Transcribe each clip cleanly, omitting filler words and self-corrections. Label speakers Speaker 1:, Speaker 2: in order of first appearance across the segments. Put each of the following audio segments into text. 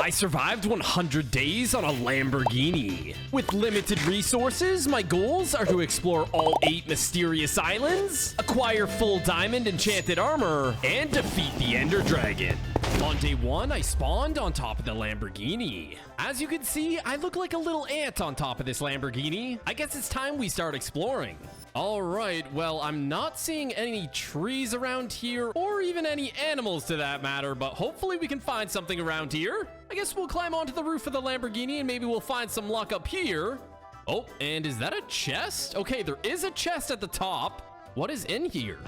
Speaker 1: I survived 100 days on a Lamborghini. With limited resources, my goals are to explore all 8 mysterious islands, acquire full diamond enchanted armor, and defeat the Ender Dragon. On day 1, I spawned on top of the Lamborghini. As you can see, I look like a little ant on top of this Lamborghini. I guess it's time we start exploring. All right, well, I'm not seeing any trees around here, or even any animals to that matter, but hopefully we can find something around here. I guess we'll climb onto the roof of the Lamborghini and maybe we'll find some luck up here. Oh, and is that a chest? Okay, there is a chest at the top. What is in here?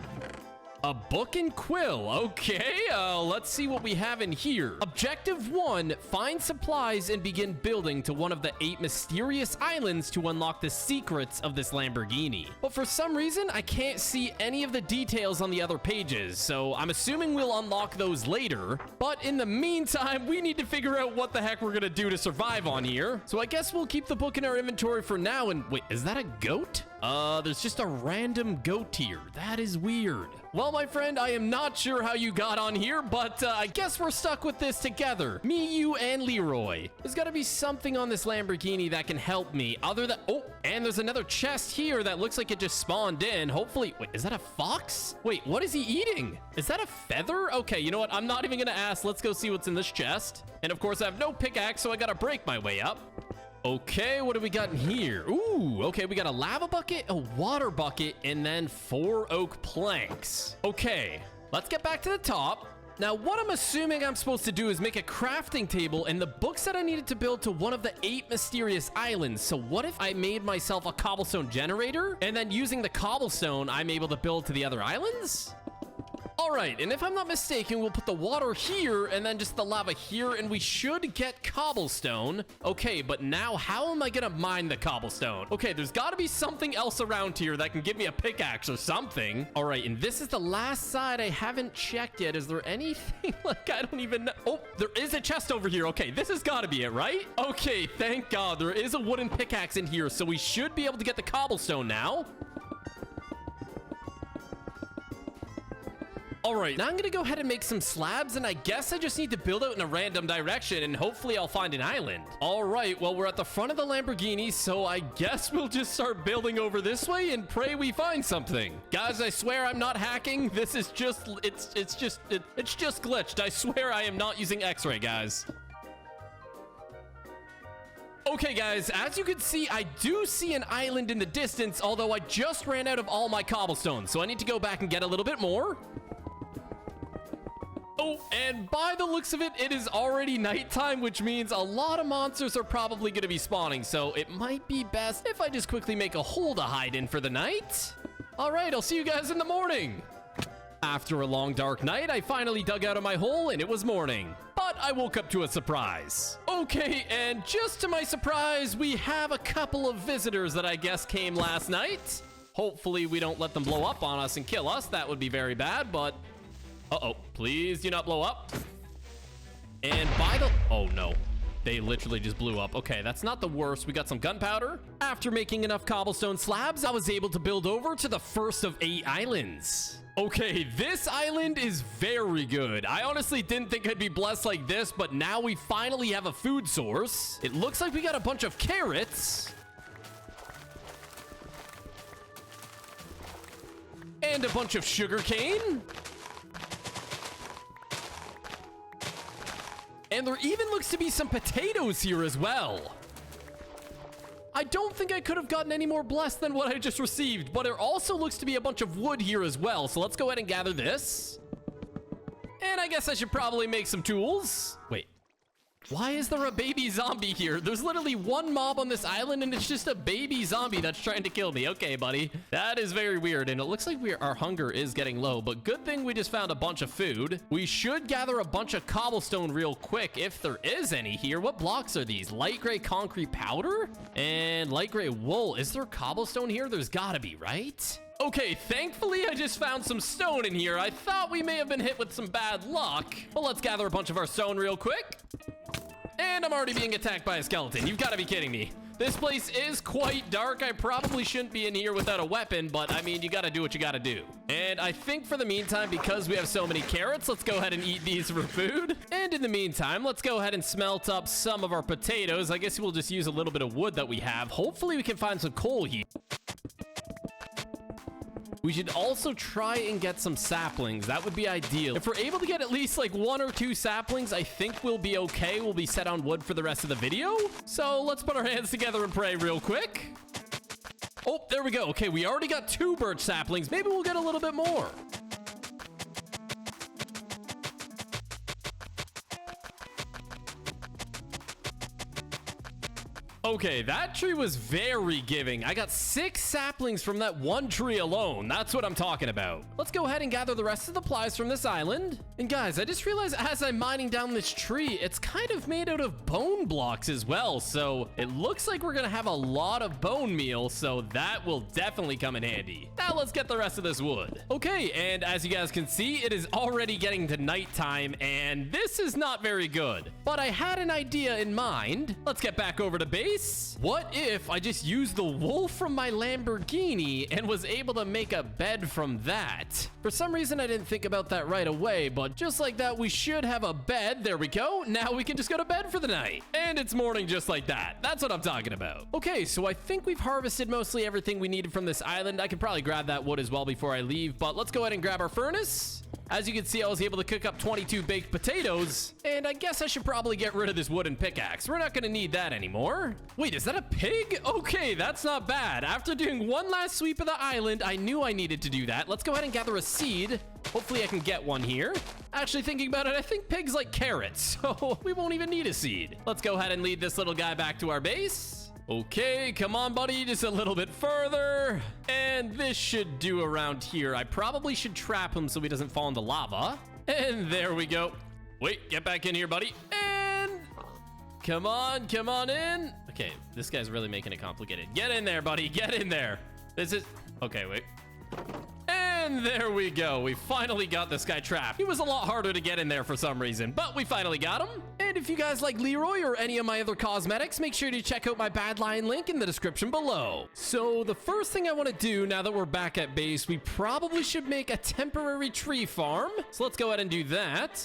Speaker 1: A book and quill. Okay, let's see what we have in here. Objective 1, find supplies and begin building to one of the 8 mysterious islands to unlock the secrets of this Lamborghini. But for some reason, I can't see any of the details on the other pages, so I'm assuming we'll unlock those later. But in the meantime, we need to figure out what the heck we're gonna do to survive on here. So I guess we'll keep the book in our inventory for now. And wait, is that a goat? There's just a random goat here. That is weird. Well, my friend, I am not sure how you got on here, but I guess we're stuck with this together. Me, you, and Leroy. There's got to be something on this Lamborghini that can help me other than... Oh, and there's another chest here that looks like it just spawned in. Hopefully... Wait, is that a fox? Wait, what is he eating? Is that a feather? Okay, you know what? I'm not even going to ask. Let's go see what's in this chest. And of course, I have no pickaxe, so I got to break my way up. Okay, what do we got in here? Ooh, okay, we got a lava bucket, a water bucket, and then 4 oak planks. Okay, let's get back to the top. Now, what I'm assuming I'm supposed to do is make a crafting table, and the book said I needed to build to one of the 8 mysterious islands. So what if I made myself a cobblestone generator, and then using the cobblestone, I'm able to build to the other islands? All right, and if I'm not mistaken, we'll put the water here and then just the lava here, and we should get cobblestone. Okay, but now how am I gonna mine the cobblestone? Okay, there's gotta be something else around here that can give me a pickaxe or something. All right, and this is the last side I haven't checked yet. Is there anything? Like, I don't even know. Oh, there is a chest over here. Okay, this has gotta be it, right? Okay, thank God. There is a wooden pickaxe in here, so we should be able to get the cobblestone now. All right, now I'm gonna go ahead and make some slabs, and I guess I just need to build out in a random direction, and hopefully I'll find an island. All right, well, we're at the front of the Lamborghini, so I guess we'll just start building over this way and pray we find something. Guys, I swear I'm not hacking. This is just, it's just glitched. I swear I am not using X-ray, guys. Okay, guys, as you can see, I do see an island in the distance, although I just ran out of all my cobblestone, so I need to go back and get a little bit more. Oh, and by the looks of it, it is already nighttime, which means a lot of monsters are probably going to be spawning. So it might be best if I just quickly make a hole to hide in for the night. All right, I'll see you guys in the morning. After a long dark night, I finally dug out of my hole and it was morning. But I woke up to a surprise. Okay, and just to my surprise, we have a couple of visitors that I guess came last night. Hopefully we don't let them blow up on us and kill us. That would be very bad, but... Uh-oh, please do not blow up. And by the... Oh, no. They literally just blew up. Okay, that's not the worst. We got some gunpowder. After making enough cobblestone slabs, I was able to build over to the first of 8 islands. Okay, this island is very good. I honestly didn't think I'd be blessed like this, but now we finally have a food source. It looks like we got a bunch of carrots. And a bunch of sugarcane. And there even looks to be some potatoes here as well. I don't think I could have gotten any more blessed than what I just received, but there also looks to be a bunch of wood here as well. So let's go ahead and gather this. And I guess I should probably make some tools. Wait. Why is there a baby zombie here? There's literally one mob on this island, and it's just a baby zombie that's trying to kill me. Okay, buddy. That is very weird, and it looks like our hunger is getting low, but good thing we just found a bunch of food. We should gather a bunch of cobblestone real quick, if there is any here. What blocks are these? Light gray concrete powder and light gray wool. Is there cobblestone here? There's gotta be, right? Okay, thankfully I just found some stone in here. I thought we may have been hit with some bad luck, but let's gather a bunch of our stone real quick. And I'm already being attacked by a skeleton. You've got to be kidding me. This place is quite dark. I probably shouldn't be in here without a weapon, but I mean, you gotta do what you gotta do. And I think for the meantime, because we have so many carrots, let's go ahead and eat these for food. And in the meantime, let's go ahead and smelt up some of our potatoes. I guess we'll just use a little bit of wood that we have. Hopefully we can find some coal here. We should also try and get some saplings. That would be ideal. If we're able to get at least like 1 or 2 saplings, I think we'll be okay. We'll be set on wood for the rest of the video. So let's put our hands together and pray real quick. Oh, there we go. Okay, we already got 2 birch saplings. Maybe we'll get a little bit more. Okay, that tree was very giving. I got 6 saplings from that one tree alone. That's what I'm talking about. Let's go ahead and gather the rest of the supplies from this island. And guys, I just realized as I'm mining down this tree, it's kind of made out of bone blocks as well. So it looks like we're gonna have a lot of bone meal. So that will definitely come in handy. Now let's get the rest of this wood. Okay, and as you guys can see, it is already getting to nighttime and this is not very good. But I had an idea in mind. Let's get back over to base. What if I just used the wool from my Lamborghini and was able to make a bed from that? For some reason, I didn't think about that right away, but just like that, we should have a bed. There we go. Now we can just go to bed for the night. And it's morning just like that. That's what I'm talking about. Okay, so I think we've harvested mostly everything we needed from this island. I can probably grab that wood as well before I leave, but let's go ahead and grab our furnace. As you can see, I was able to cook up 22 baked potatoes, and I guess I should probably get rid of this wooden pickaxe. We're not gonna need that anymore. Wait, is that a pig? Okay, that's not bad. After doing one last sweep of the island, I knew I needed to do that. Let's go ahead and gather a seed. Hopefully I can get one here. Actually, thinking about it, I think pigs like carrots, so we won't even need a seed. Let's go ahead and lead this little guy back to our base. Okay, come on, buddy, just a little bit further. And this should do around here. I probably should trap him so he doesn't fall into lava. And there we go. Wait, get back in here, buddy. And come on in. Okay, this guy's really making it complicated. Get in there, buddy, get in there. This is, okay, wait. And there we go. We finally got this guy trapped. He was a lot harder to get in there for some reason, but we finally got him. And if you guys like Leroy or any of my other cosmetics, make sure to check out my Bad Lion link in the description below. So the first thing I want to do now that we're back at base, we probably should make a temporary tree farm. So let's go ahead and do that.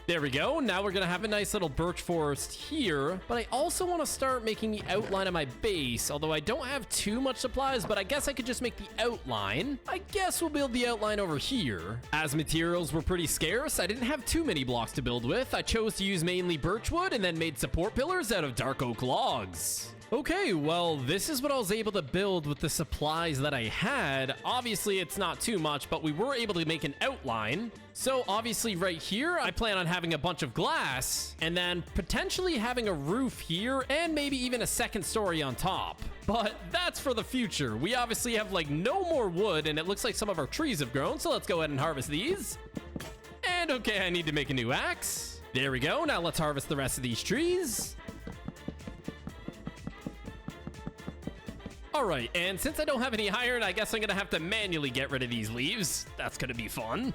Speaker 1: There we go. Now we're going to have a nice little birch forest here, but I also want to start making the outline of my base, although I don't have too much supplies, but I guess I could just make the outline. I guess we'll build the outline over here. As materials were pretty scarce, I didn't have too many blocks to build with. I chose to use mainly birch wood and then made support pillars out of dark oak logs. Okay, well, this is what I was able to build with the supplies that I had. Obviously, it's not too much, but we were able to make an outline. So obviously right here, I plan on having a bunch of glass and then potentially having a roof here and maybe even a second story on top. But that's for the future. We obviously have like no more wood and it looks like some of our trees have grown. So let's go ahead and harvest these. And okay, I need to make a new axe. There we go. Now let's harvest the rest of these trees. All right, and since I don't have any iron, I guess I'm gonna have to manually get rid of these leaves. That's gonna be fun.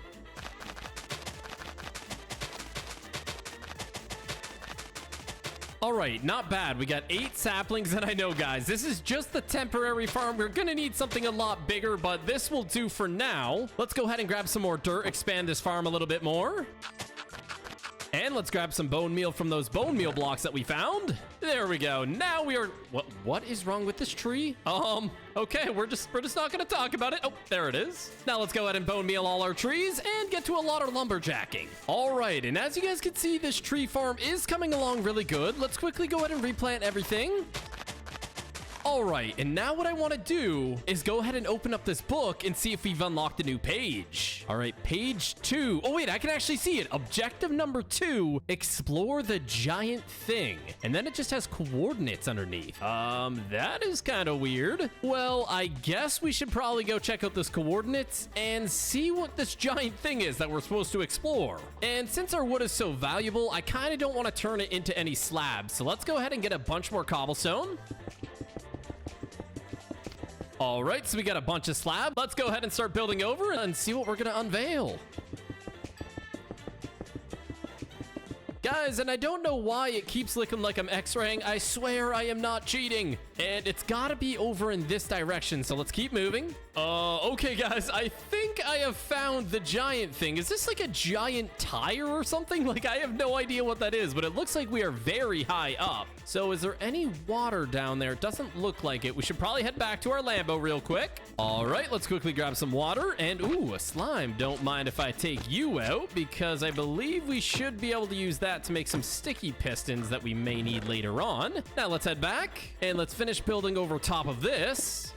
Speaker 1: All right, not bad. We got 8 saplings, and I know, guys, this is just the temporary farm. We're gonna need something a lot bigger, but this will do for now. Let's go ahead and grab some more dirt, expand this farm a little bit more. And let's grab some bone meal from those bone meal blocks that we found. There we go. Now we are... What is wrong with this tree? Okay, we're just not gonna talk about it. Oh, there it is. Now let's go ahead and bone meal all our trees and get to a lot of lumberjacking. All right, and as you guys can see, this tree farm is coming along really good. Let's quickly go ahead and replant everything. All right, and now what I want to do is go ahead and open up this book and see if we've unlocked a new page. All right, page 2. Oh, wait, I can actually see it. Objective number 2, explore the giant thing. And then it just has coordinates underneath. That is kind of weird. Well, I guess we should probably go check out those coordinates and see what this giant thing is that we're supposed to explore. And since our wood is so valuable, I kind of don't want to turn it into any slabs. So let's go ahead and get a bunch more cobblestone. All right, so we got a bunch of slab. Let's go ahead and start building over and see what we're gonna unveil. Guys, and I don't know why it keeps looking like I'm X-raying. I swear I am not cheating. And it's gotta be over in this direction, so let's keep moving. Okay, guys, I think I have found the giant thing. Is this like a giant tire or something? Like, I have no idea what that is, but it looks like we are very high up. So is there any water down there? It doesn't look like it. We should probably head back to our Lambo real quick. All right, let's quickly grab some water. And, ooh, a slime. Don't mind if I take you out, because I believe we should be able to use that to make some sticky pistons that we may need later on. Now let's head back and let's finish building over top of this.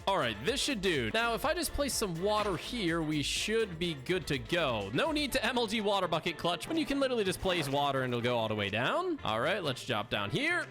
Speaker 1: All right, this should do. Now, if I just place some water here, we should be good to go. No need to MLG water bucket clutch when you can literally just place water and it'll go all the way down. All right, let's drop down here.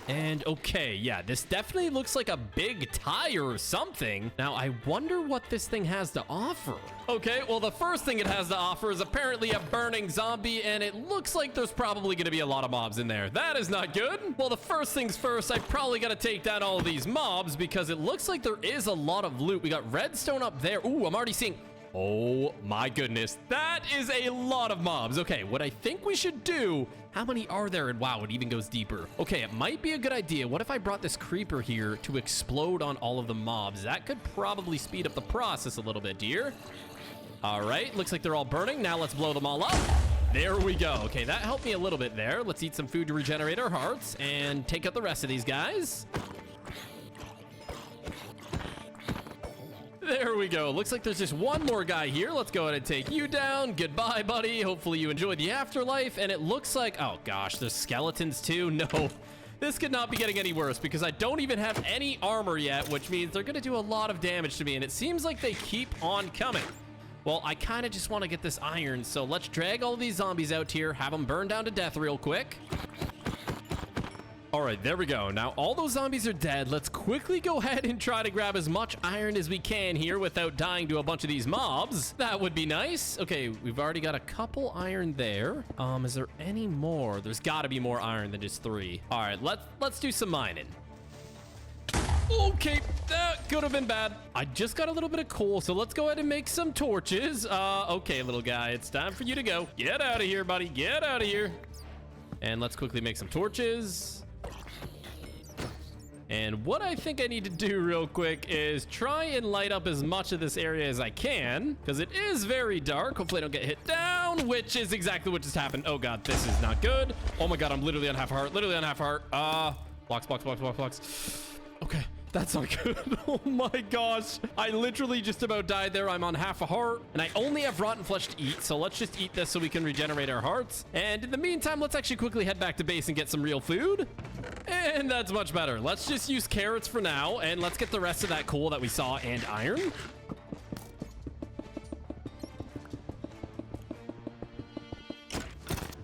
Speaker 1: And okay, yeah, this definitely looks like a big tire or something. Now, I wonder what this thing has to offer. Okay, well, the first thing it has to offer is apparently a burning zombie, and it looks like there's probably going to be a lot of mobs in there. That is not good. Well, the first things first, I probably got to take down all of these mobs because it looks like there is a lot of loot. We got redstone up there. Ooh, I'm already seeing... Oh my goodness, that is a lot of mobs. Okay, what I think we should do, how many are there? And wow, it even goes deeper. Okay, it might be a good idea. What if I brought this creeper here to explode on all of the mobs? That could probably speed up the process a little bit, dear. All right, looks like they're all burning. Now let's blow them all up. There we go. Okay, that helped me a little bit there. Let's eat some food to regenerate our hearts and take out the rest of these guys. There we go. Looks like there's just one more guy here. Let's go ahead and take you down. Goodbye, buddy. Hopefully you enjoy the afterlife. And it looks like, oh gosh, there's skeletons too. No, this could not be getting any worse because I don't even have any armor yet, which means they're going to do a lot of damage to me. And it seems like they keep on coming. Well, I kind of just want to get this iron. So let's drag all these zombies out here, have them burn down to death real quick. All right, there we go. Now, all those zombies are dead. Let's quickly go ahead and try to grab as much iron as we can here without dying to a bunch of these mobs. That would be nice. Okay, we've already got a couple iron there. Is there any more? There's got to be more iron than just 3. All right, let's do some mining. Okay, that could have been bad. I just got a little bit of coal, so let's go ahead and make some torches. Okay, little guy, it's time for you to go. Get out of here, buddy. Get out of here. And let's quickly make some torches. And what I think I need to do real quick is try and light up as much of this area as I can, because it is very dark. Hopefully I don't get hit down, which is exactly what just happened. Oh God, this is not good. Oh my God, I'm literally on half a heart, literally on half a heart. Blocks. Okay, that's not good. Oh my gosh, I literally just about died there. I'm on half a heart, and I only have rotten flesh to eat, so let's just eat this so we can regenerate our hearts. And in the meantime, let's actually quickly head back to base and get some real food. And that's much better. Let's just use carrots for now, and let's get the rest of that coal that we saw and iron.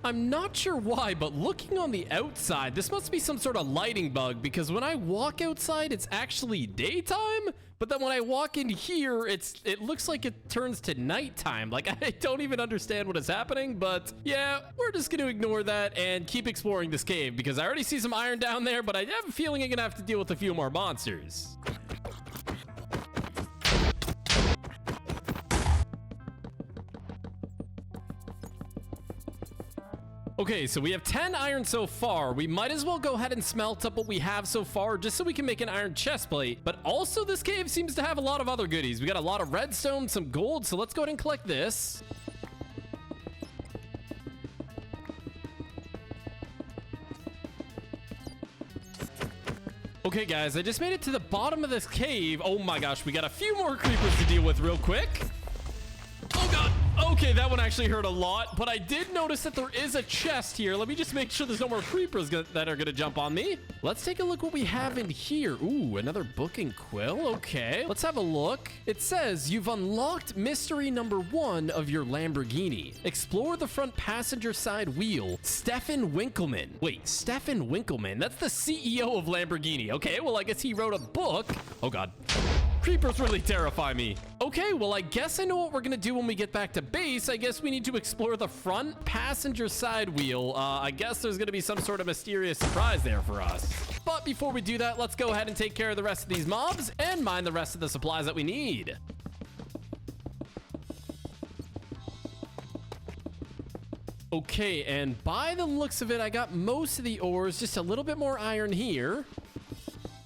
Speaker 1: I'm not sure why, but looking on the outside, this must be some sort of lighting bug, because when I walk outside, it's actually daytime, but then when I walk in here, it looks like it turns to nighttime. Like, I don't even understand what is happening, but yeah, we're just going to ignore that and keep exploring this cave, because I already see some iron down there, but I have a feeling I'm going to have to deal with a few more monsters. Okay, so we have 10 iron so far. We might as well go ahead and smelt up what we have so far just so we can make an iron chest plate. But also this cave seems to have a lot of other goodies. We got a lot of redstone, some gold, so let's go ahead and collect this. Okay, guys, I just made it to the bottom of this cave. Oh my gosh, we got a few more creepers to deal with real quick. Oh God. Okay, that one actually hurt a lot, but I did notice that there is a chest here. Let me just make sure there's no more creepers that are gonna jump on me. Let's take a look what we have in here. Ooh, another book and quill. Okay, let's have a look. It says you've unlocked mystery number 1 of your Lamborghini. Explore the front passenger side wheel. Stefan Winkleman. Wait, Stefan Winkleman? That's the CEO of Lamborghini. Okay, well, I guess he wrote a book. Oh God. Creepers really terrify me. Okay, well, I guess I know what we're gonna do when we get back to base. I guess we need to explore the front passenger side wheel. I guess there's gonna be some sort of mysterious surprise there for us. But before we do that, let's go ahead and take care of the rest of these mobs and mine the rest of the supplies that we need. Okay, and by the looks of it, I got most of the ores, just a little bit more iron here.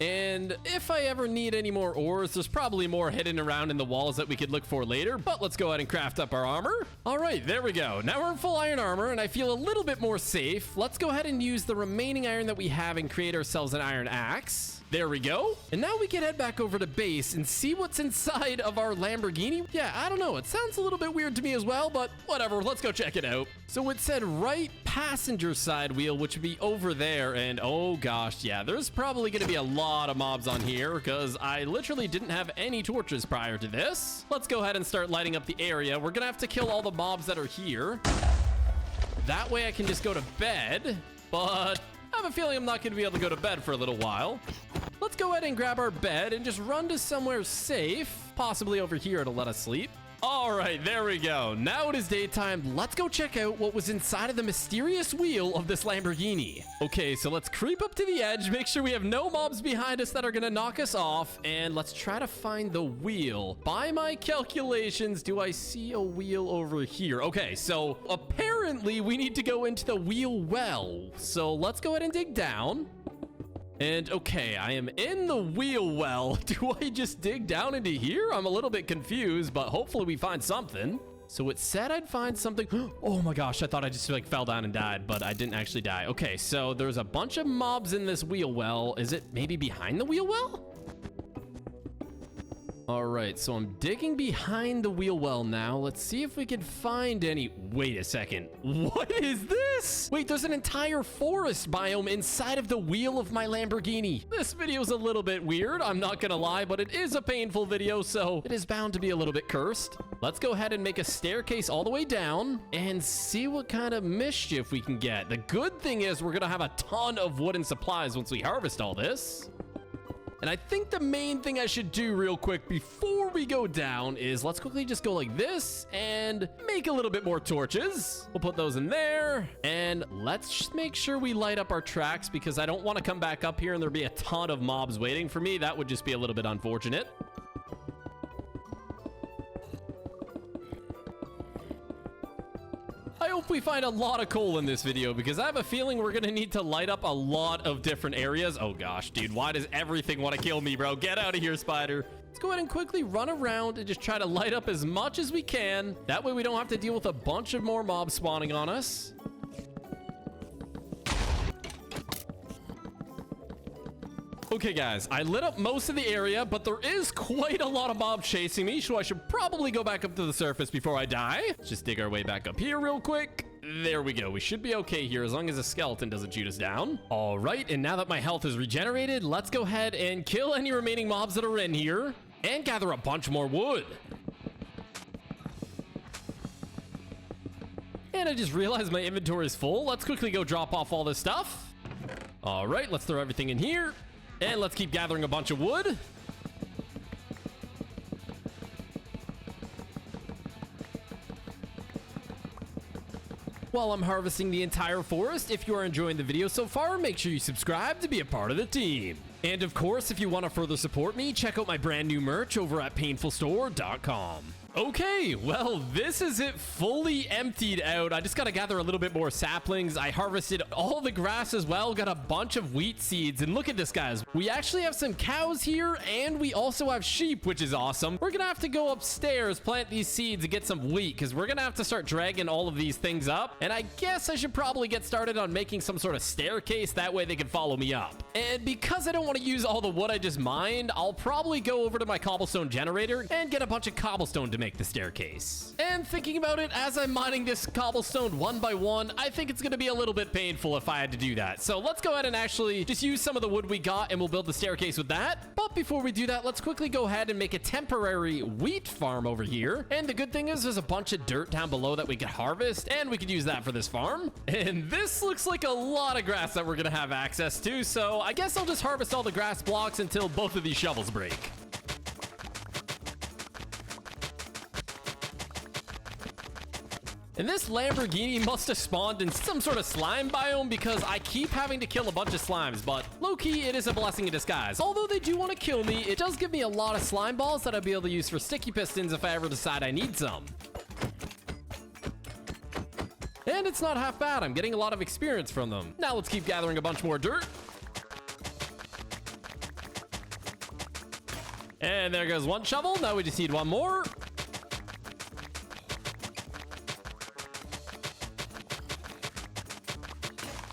Speaker 1: And if I ever need any more ores, there's probably more hidden around in the walls that we could look for later, but let's go ahead and craft up our armor. All right, there we go. Now we're in full iron armor, and I feel a little bit more safe. Let's go ahead and use the remaining iron that we have and create ourselves an iron axe. There we go. And now we can head back over to base and see what's inside of our Lamborghini. Yeah, I don't know. It sounds a little bit weird to me as well, but whatever. Let's go check it out. So it said right passenger side wheel, which would be over there. And oh gosh, yeah, there's probably going to be a lot of mobs on here because I literally didn't have any torches prior to this. Let's go ahead and start lighting up the area. We're going to have to kill all the mobs that are here. That way I can just go to bed, but I have a feeling I'm not going to be able to go to bed for a little while. Let's go ahead and grab our bed and just run to somewhere safe, possibly over here to let us sleep. All right, there we go. Now it is daytime. Let's go check out what was inside of the mysterious wheel of this Lamborghini. Okay, so let's creep up to the edge, make sure we have no mobs behind us that are gonna knock us off, and let's try to find the wheel. By my calculations, do I see a wheel over here? Okay, so apparently we need to go into the wheel well. So let's go ahead and dig down. And okay, I am in the wheel well. Do I just dig down into here? I'm a little bit confused, but hopefully we find something. So it said I'd find something. Oh my gosh, I thought I just like fell down and died, but I didn't actually die. Okay, so there's a bunch of mobs in this wheel well. Is it maybe behind the wheel well? All right, so I'm digging behind the wheel well now. Let's see if we can find any. Wait a second. What is this? Wait, there's an entire forest biome inside of the wheel of my Lamborghini. This video is a little bit weird, I'm not gonna lie, but it is a painful video, so it is bound to be a little bit cursed. Let's go ahead and make a staircase all the way down and see what kind of mischief we can get. The good thing is we're gonna have a ton of wooden supplies once we harvest all this. And I think the main thing I should do real quick before we go down is let's quickly just go like this and make a little bit more torches. We'll put those in there. And let's just make sure we light up our tracks because I don't want to come back up here and there'll be a ton of mobs waiting for me. That would just be a little bit unfortunate. I hope we find a lot of coal in this video because I have a feeling we're gonna need to light up a lot of different areas. Oh gosh, dude, why does everything want to kill me, bro? Get out of here, spider. Let's go ahead and quickly run around and just try to light up as much as we can. That way we don't have to deal with a bunch of more mobs spawning on us. Okay, guys, I lit up most of the area, but there is quite a lot of mobs chasing me, so I should probably go back up to the surface before I die. Let's just dig our way back up here real quick. There we go. We should be okay here as long as a skeleton doesn't shoot us down. All right, and now that my health is regenerated, let's go ahead and kill any remaining mobs that are in here and gather a bunch more wood. And I just realized my inventory is full. Let's quickly go drop off all this stuff. All right, let's throw everything in here. And let's keep gathering a bunch of wood. While I'm harvesting the entire forest, if you are enjoying the video so far, make sure you subscribe to be a part of the team. And of course, if you want to further support me, check out my brand new merch over at painfulstore.com. Okay, well, this is it fully emptied out. I just got to gather a little bit more saplings. I harvested all the grass as well, got a bunch of wheat seeds. And look at this, guys. We actually have some cows here, and we also have sheep, which is awesome. We're going to have to go upstairs, plant these seeds, and get some wheat, because we're going to have to start dragging all of these things up. And I guess I should probably get started on making some sort of staircase. That way they can follow me up. And because I don't want to use all the wood I just mined, I'll probably go over to my cobblestone generator and get a bunch of cobblestone to make the staircase. And thinking about it, as I'm mining this cobblestone one by one, I think it's going to be a little bit painful if I had to do that. So let's go ahead and actually just use some of the wood we got and we'll build the staircase with that. But before we do that, let's quickly go ahead and make a temporary wheat farm over here. And the good thing is there's a bunch of dirt down below that we could harvest and we could use that for this farm. And this looks like a lot of grass that we're going to have access to. So I guess I'll just harvest all the grass blocks until both of these shovels break. And this Lamborghini must have spawned in some sort of slime biome because I keep having to kill a bunch of slimes, but low-key, it is a blessing in disguise. Although they do want to kill me, it does give me a lot of slime balls that I'll be able to use for sticky pistons if I ever decide I need some. And it's not half bad. I'm getting a lot of experience from them. Now let's keep gathering a bunch more dirt. And there goes one shovel. Now we just need one more.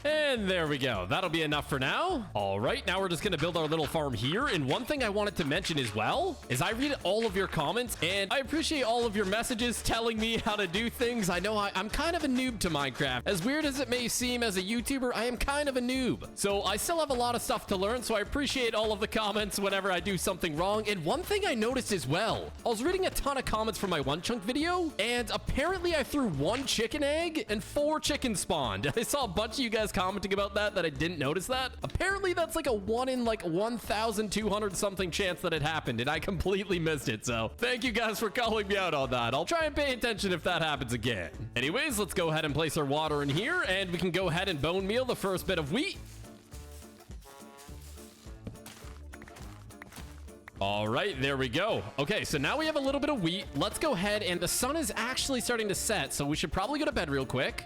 Speaker 1: And there we go. That'll be enough for now. All right, now we're just gonna build our little farm here. And one thing I wanted to mention as well is I read all of your comments and I appreciate all of your messages telling me how to do things. I know I'm kind of a noob to Minecraft. As weird as it may seem as a YouTuber, I am kind of a noob. So I still have a lot of stuff to learn. So I appreciate all of the comments whenever I do something wrong. And one thing I noticed as well, I was reading a ton of comments from my one chunk video and apparently I threw 1 chicken egg and 4 chickens spawned. I saw a bunch of you guys commenting about that I didn't notice that. Apparently that's like a 1 in like 1,200 something chance that it happened and I completely missed it. So thank you guys for calling me out on that. I'll try and pay attention if that happens again. Anyways, let's go ahead and place our water in here and we can go ahead and bone meal the first bit of wheat. All right, there we go. Okay, so now we have a little bit of wheat. Let's go ahead and the sun is actually starting to set, so we should probably go to bed real quick.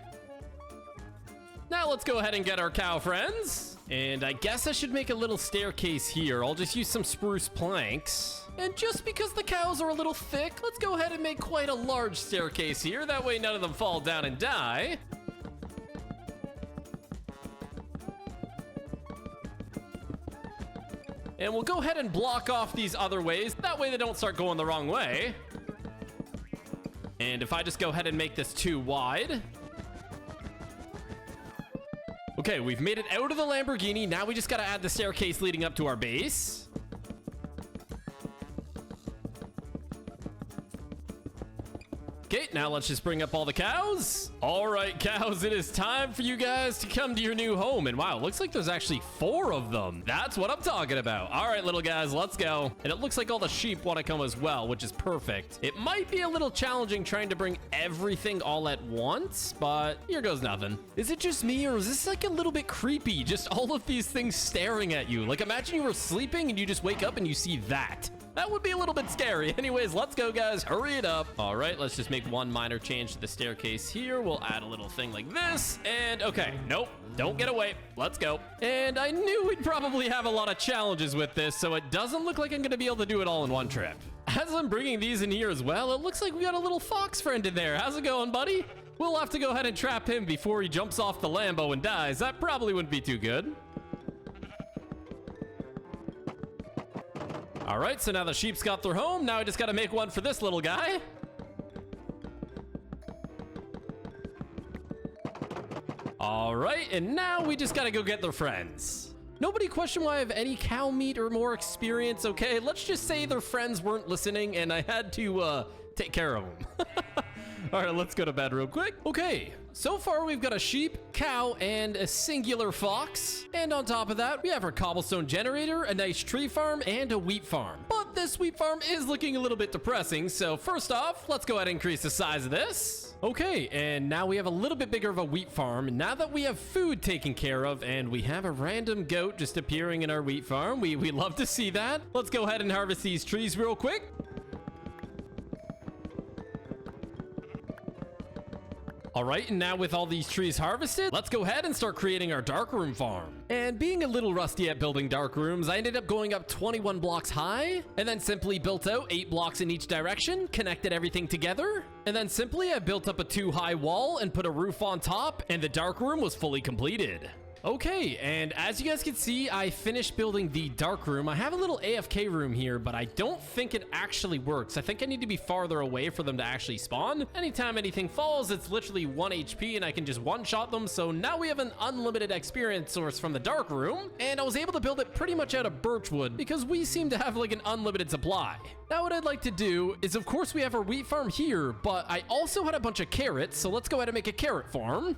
Speaker 1: Now let's go ahead and get our cow friends. And I guess I should make a little staircase here. I'll just use some spruce planks. And just because the cows are a little thick, let's go ahead and make quite a large staircase here. That way none of them fall down and die. And we'll go ahead and block off these other ways. That way they don't start going the wrong way. And if I just go ahead and make this too wide. Okay, we've made it out of the Lamborghini. Now we just got to add the staircase leading up to our base. Okay, now let's just bring up all the cows. All right, cows, it is time for you guys to come to your new home. And wow, looks like there's actually 4 of them. That's what I'm talking about. All right, little guys, let's go. And it looks like all the sheep want to come as well, which is perfect. It might be a little challenging trying to bring everything all at once, but here goes nothing. Is it just me or is this like a little bit creepy? Just all of these things staring at you. Like imagine you were sleeping and you just wake up and you see that. That would be a little bit scary. Anyways, let's go, guys. Hurry it up. All right, let's just make one minor change to the staircase here. We'll add a little thing like this. And okay, nope, don't get away. Let's go. And I knew we'd probably have a lot of challenges with this, so it doesn't look like I'm going to be able to do it all in one trip. As I'm bringing these in here as well, it looks like we got a little fox friend in there. How's it going, buddy? We'll have to go ahead and trap him before he jumps off the Lambo and dies. That probably wouldn't be too good. All right, so now the sheep's got their home. Now I just got to make one for this little guy. All right, and now we just got to go get their friends. Nobody question why I have any cow meat or more experience, okay? Let's just say their friends weren't listening and I had to take care of them. All right, let's go to bed real quick. Okay, so far we've got a sheep, cow, and a singular fox. And on top of that, we have our cobblestone generator, a nice tree farm, and a wheat farm. But this wheat farm is looking a little bit depressing. So first off, let's go ahead and increase the size of this. Okay, and now we have a little bit bigger of a wheat farm. Now that we have food taken care of and we have a random goat just appearing in our wheat farm, we love to see that. Let's go ahead and harvest these trees real quick. All right, and now with all these trees harvested, let's go ahead and start creating our darkroom farm. And being a little rusty at building dark rooms, I ended up going up 21 blocks high, and then simply built out 8 blocks in each direction, connected everything together, and then simply I built up a 2-high wall and put a roof on top, and the dark room was fully completed. Okay, and as you guys can see, I finished building the dark room. I have a little AFK room here, but I don't think it actually works. I think I need to be farther away for them to actually spawn. Anytime anything falls, it's literally 1 HP and I can just one-shot them. So now we have an unlimited experience source from the dark room, and I was able to build it pretty much out of birchwood because we seem to have like an unlimited supply. Now what I'd like to do is, of course, we have our wheat farm here, but I also had a bunch of carrots. So let's go ahead and make a carrot farm.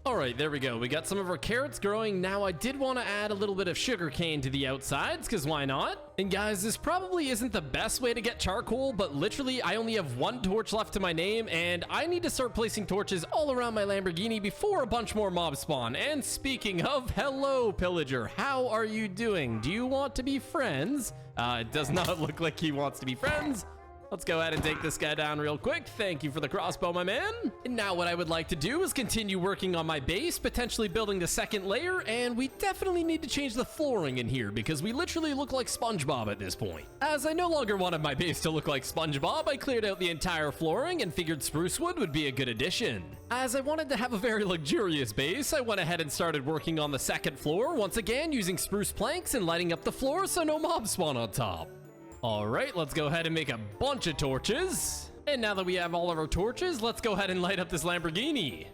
Speaker 1: All right, there we go. We got some of our carrots growing. Now, I did want to add a little bit of sugar cane to the outsides, because why not? And guys, this probably isn't the best way to get charcoal, but literally, I only have one torch left to my name, and I need to start placing torches all around my Lamborghini before a bunch more mobs spawn. And speaking of, hello, pillager. How are you doing? Do you want to be friends? It does not look like he wants to be friends. Let's go ahead and take this guy down real quick. Thank you for the crossbow, my man. And now what I would like to do is continue working on my base, potentially building the second layer, and we definitely need to change the flooring in here because we literally look like SpongeBob at this point. As I no longer wanted my base to look like SpongeBob, I cleared out the entire flooring and figured spruce wood would be a good addition. As I wanted to have a very luxurious base, I went ahead and started working on the second floor, once again using spruce planks and lighting up the floor so no mobs spawn on top. All right, let's go ahead and make a bunch of torches. And now that we have all of our torches, let's go ahead and light up this Lamborghini.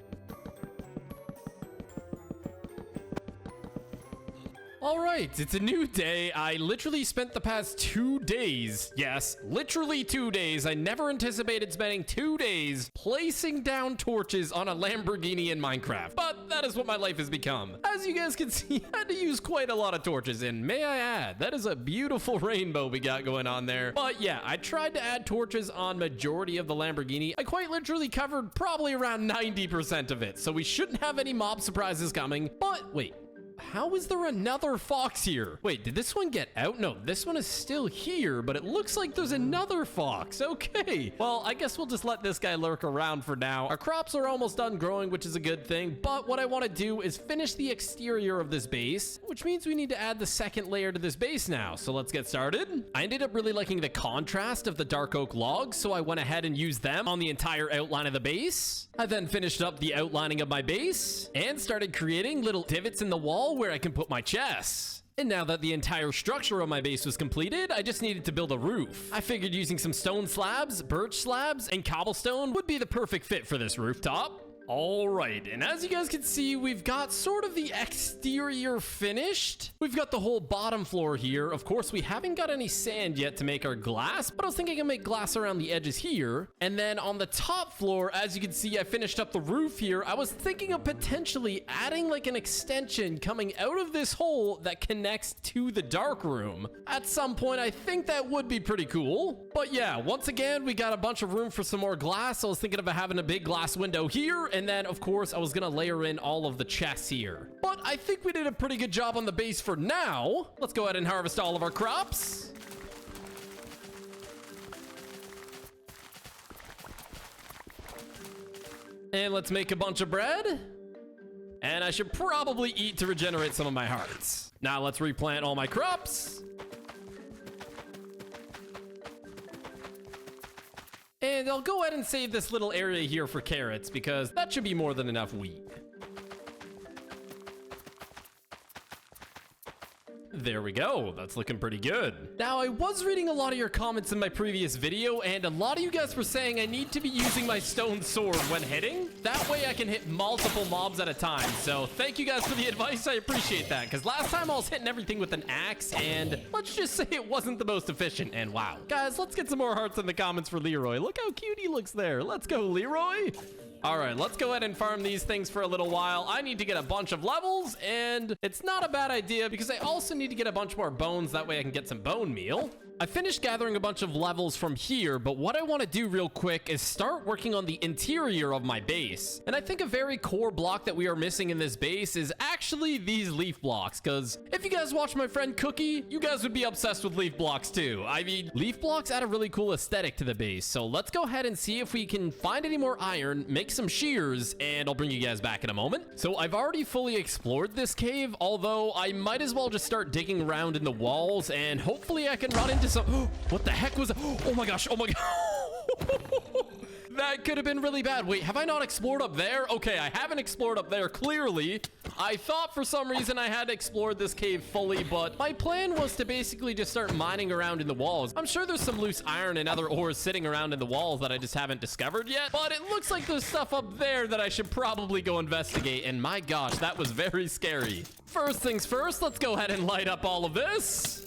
Speaker 1: All right, it's a new day. I literally spent the past 2 days, yes, literally 2 days. I never anticipated spending 2 days placing down torches on a Lamborghini in Minecraft, but that is what my life has become. As you guys can see, I had to use quite a lot of torches, and may I add, that is a beautiful rainbow we got going on there. But yeah, I tried to add torches on majority of the Lamborghini. I quite literally covered probably around 90% of it, so we shouldn't have any mob surprises coming. But wait. How is there another fox here? Wait, did this one get out? No, this one is still here, but it looks like there's another fox. Okay, well, I guess we'll just let this guy lurk around for now. Our crops are almost done growing, which is a good thing, but what I want to do is finish the exterior of this base, which means we need to add the second layer to this base now. So let's get started. I ended up really liking the contrast of the dark oak logs, so I went ahead and used them on the entire outline of the base. I then finished up the outlining of my base and started creating little divots in the wall where I can put my chests. And now that the entire structure of my base was completed, I just needed to build a roof. I figured using some stone slabs, birch slabs, and cobblestone would be the perfect fit for this rooftop. All right, and as you guys can see, we've got sort of the exterior finished. We've got the whole bottom floor here. Of course, we haven't got any sand yet to make our glass, but I was thinking I can make glass around the edges here. And then on the top floor, as you can see, I finished up the roof here. I was thinking of potentially adding like an extension coming out of this hole that connects to the dark room. At some point, I think that would be pretty cool. But yeah, once again, we got a bunch of room for some more glass. I was thinking of having a big glass window here. And then, of course, I was going to layer in all of the chests here. But I think we did a pretty good job on the base for now. Let's go ahead and harvest all of our crops. And let's make a bunch of bread. And I should probably eat to regenerate some of my hearts. Now let's replant all my crops. And I'll go ahead and save this little area here for carrots because that should be more than enough wheat. There we go. That's looking pretty good. Now, I was reading a lot of your comments in my previous video, and a lot of you guys were saying I need to be using my stone sword when hitting. That way I can hit multiple mobs at a time. So thank you guys for the advice. I appreciate that, because last time I was hitting everything with an axe, and let's just say it wasn't the most efficient. And wow. Guys, let's get some more hearts in the comments for Leroy. Look how cute he looks there. Let's go, Leroy. All right, let's go ahead and farm these things for a little while. I need to get a bunch of levels, and it's not a bad idea because I also need to get a bunch more bones. That way I can get some bone meal. I finished gathering a bunch of levels from here, but what I want to do real quick is start working on the interior of my base. And I think a very core block that we are missing in this base is actually these leaf blocks, because if you guys watch my friend Cookie, you guys would be obsessed with leaf blocks too. I mean, leaf blocks add a really cool aesthetic to the base. So let's go ahead and see if we can find any more iron, make some shears, and I'll bring you guys back in a moment. So I've already fully explored this cave, although I might as well just start digging around in the walls, and hopefully I can run into some... What the heck was that? Oh my gosh, oh my god. That could have been really bad. Wait, have I not explored up there? Okay, I haven't explored up there, clearly. I thought for some reason I had explored this cave fully, but my plan was to basically just start mining around in the walls. I'm sure there's some loose iron and other ores sitting around in the walls that I just haven't discovered yet, but it looks like there's stuff up there that I should probably go investigate, and my gosh, that was very scary. First things first, let's go ahead and light up all of this.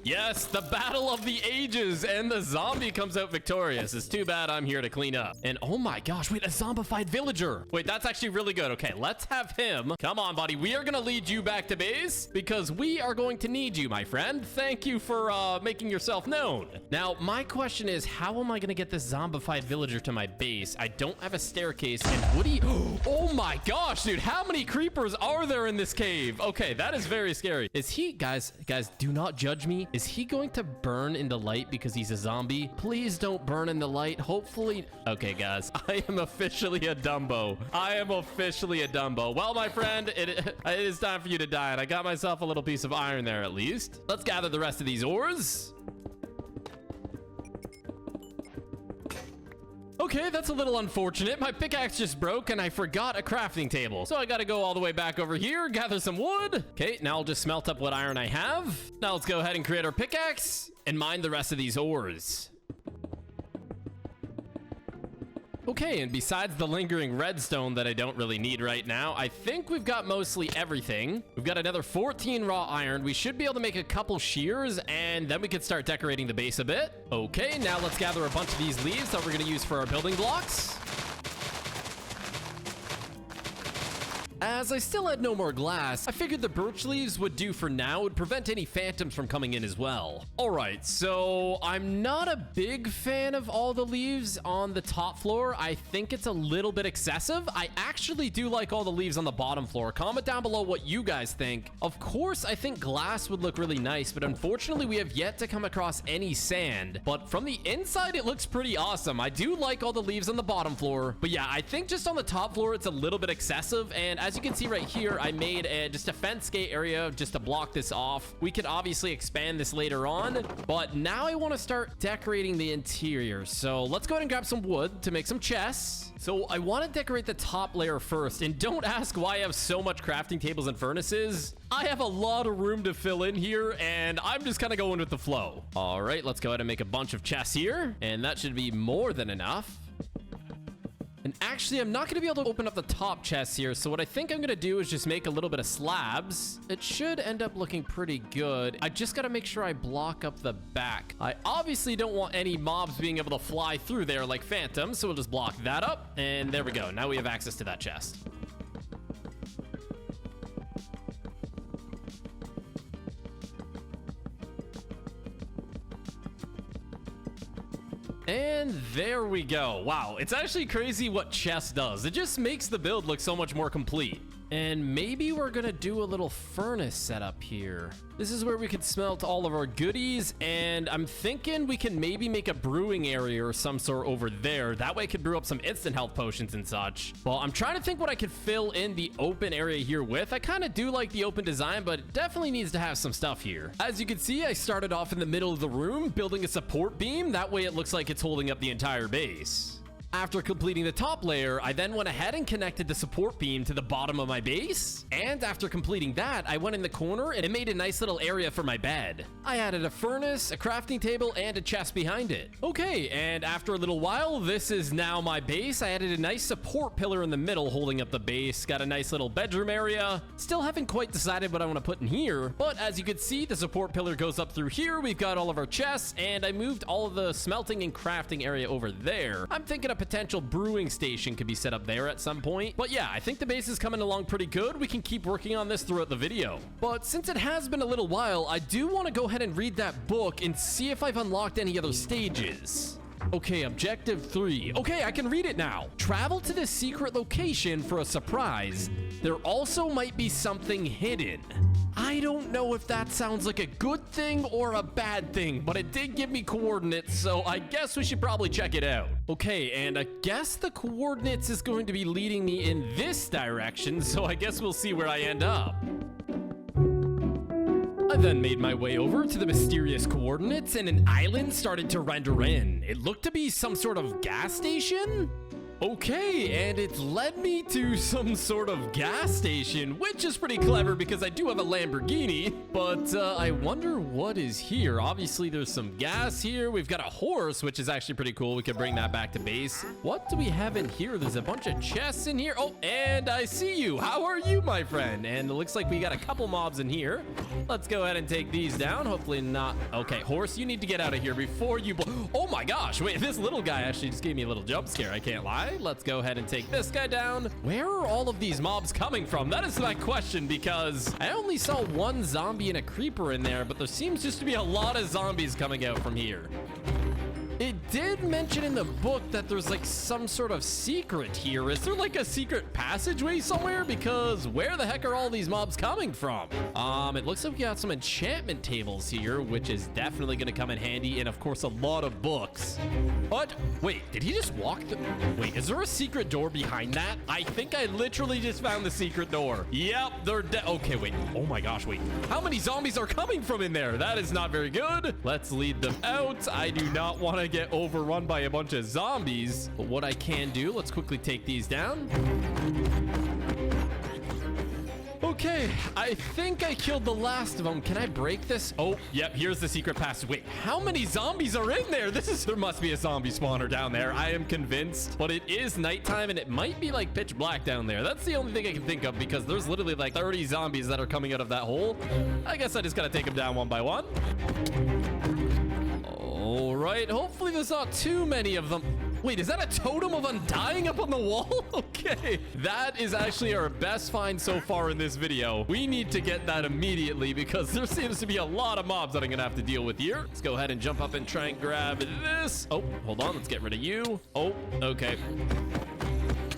Speaker 1: Yes, the battle of the ages, and the zombie comes out victorious. It's too bad I'm here to clean up. And oh my gosh, wait, a zombified villager. Wait, that's actually really good. Okay, let's have him. Come on, buddy. We are gonna lead you back to base because we are going to need you, my friend. Thank you for making yourself known. Now, my question is, how am I gonna get this zombified villager to my base? I don't have a staircase, and Woody... Oh my gosh, dude, how many creepers are there in this cave? Okay, that is very scary. Is he... Guys, do not judge me. Is he going to burn in the light because he's a zombie? Please don't burn in the light. Hopefully... Okay, guys, I am officially a Dumbo. I am officially a Dumbo. Well, my friend, it is time for you to die, and I got myself a little piece of iron there at least. Let's gather the rest of these ores. Okay, that's a little unfortunate. My pickaxe just broke and I forgot a crafting table. So I gotta go all the way back over here, gather some wood. Okay, now I'll just smelt up what iron I have. Now let's go ahead and create our pickaxe and mine the rest of these ores. Okay, and besides the lingering redstone that I don't really need right now, I think we've got mostly everything. We've got another 14 raw iron. We should be able to make a couple shears, and then we can start decorating the base a bit. Okay, now let's gather a bunch of these leaves that we're going to use for our building blocks. As I still had no more glass, I figured the birch leaves would do for now. It would prevent any phantoms from coming in as well. All right, so I'm not a big fan of all the leaves on the top floor. I think it's a little bit excessive. I actually do like all the leaves on the bottom floor. Comment down below what you guys think. Of course, I think glass would look really nice, but unfortunately, we have yet to come across any sand. But from the inside, it looks pretty awesome. I do like all the leaves on the bottom floor. But yeah, I think just on the top floor, it's a little bit excessive. And as you can see right here, I made just a fence gate area just to block this off. We could obviously expand this later on, but now I want to start decorating the interior. So let's go ahead and grab some wood to make some chests. So I want to decorate the top layer first, and don't ask why I have so much crafting tables and furnaces. I have a lot of room to fill in here, and I'm just kind of going with the flow. All right, let's go ahead and make a bunch of chests here, and that should be more than enough. And actually, I'm not going to be able to open up the top chests here. So what I think I'm going to do is just make a little bit of slabs. It should end up looking pretty good. I just got to make sure I block up the back. I obviously don't want any mobs being able to fly through there like phantoms. So we'll just block that up. And there we go. Now we have access to that chest. And there we go. Wow, it's actually crazy what chest does. It just makes the build look so much more complete. And maybe we're gonna do a little furnace setup here. This is where we could smelt all of our goodies, and I'm thinking we can maybe make a brewing area or some sort over there. That way I could brew up some instant health potions and such. Well, I'm trying to think what I could fill in the open area here with. I kind of do like the open design, but it definitely needs to have some stuff here. As you can see, I started off in the middle of the room, building a support beam. That way it looks like it's holding up the entire base. After completing the top layer, I then went ahead and connected the support beam to the bottom of my base. And after completing that, I went in the corner and it made a nice little area for my bed. I added a furnace, a crafting table, and a chest behind it. Okay, and after a little while, this is now my base. I added a nice support pillar in the middle holding up the base. Got a nice little bedroom area. Still haven't quite decided what I want to put in here, but as you can see, the support pillar goes up through here. We've got all of our chests, and I moved all of the smelting and crafting area over there. I'm thinking a potential brewing station could be set up there at some point. But yeah, I think the base is coming along pretty good. We can keep working on this throughout the video. But since it has been a little while, I do want to go ahead and read that book and see if I've unlocked any other stages. Okay, objective 3. Okay, I can read it now. Travel to this secret location for a surprise. There also might be something hidden. I don't know if that sounds like a good thing or a bad thing, but it did give me coordinates, so I guess we should probably check it out. Okay, and I guess the coordinates is going to be leading me in this direction, so I guess we'll see where I end up. I then made my way over to the mysterious coordinates, and an island started to render in. It looked to be some sort of gas station. Okay, and it's led me to some sort of gas station, which is pretty clever because I do have a Lamborghini, but I wonder what is here. Obviously, there's some gas here. We've got a horse, which is actually pretty cool. We could bring that back to base. What do we have in here? There's a bunch of chests in here. Oh, and I see you. How are you, my friend? And it looks like we got a couple mobs in here. Let's go ahead and take these down. Hopefully not. Okay, horse, you need to get out of here before you... Oh my gosh, wait, this little guy actually just gave me a little jump scare. I can't lie. Let's go ahead and take this guy down. Where are all of these mobs coming from? That is my question, because I only saw one zombie and a creeper in there, but there seems just to be a lot of zombies coming out from here. It did mention in the book that there's like some sort of secret here. Is there like a secret passageway somewhere? Because where the heck are all these mobs coming from? It looks like we got some enchantment tables here, which is definitely going to come in handy. And of course, a lot of books. But wait, did he just walk? Wait, is there a secret door behind that? I think I literally just found the secret door. Yep, they're okay, wait. Oh my gosh, wait. How many zombies are coming from in there? That is not very good. Let's lead them out. I do not want to get overrun by a bunch of zombies, but what I can do, let's quickly take these down. Okay, I think I killed the last of them. Can I break this? Oh, yep, here's the secret passage. Wait, how many zombies are in there? There must be a zombie spawner down there. I am convinced, but it is nighttime and it might be like pitch black down there. That's the only thing I can think of because there's literally like 30 zombies that are coming out of that hole. I guess I just gotta take them down one by one. All right, hopefully there's not too many of them. Wait, is that a totem of undying up on the wall? Okay, that is actually our best find so far in this video. We need to get that immediately because there seems to be a lot of mobs that I'm gonna have to deal with here. Let's go ahead and jump up and try and grab this. Oh, hold on, let's get rid of you. Oh, okay.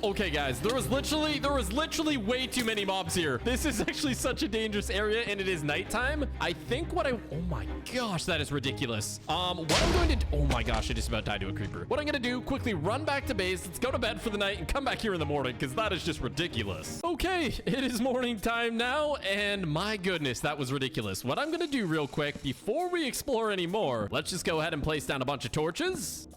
Speaker 1: Okay, guys, there was literally way too many mobs here. This is actually such a dangerous area, and it is nighttime. I think oh my gosh, that is ridiculous. What I'm going to, oh my gosh, I just about died to a creeper. What I'm gonna do, quickly run back to base. Let's go to bed for the night and come back here in the morning, because that is just ridiculous. Okay, it is morning time now, and my goodness, that was ridiculous. What I'm gonna do real quick, before we explore any more, let's just go ahead and place down a bunch of torches.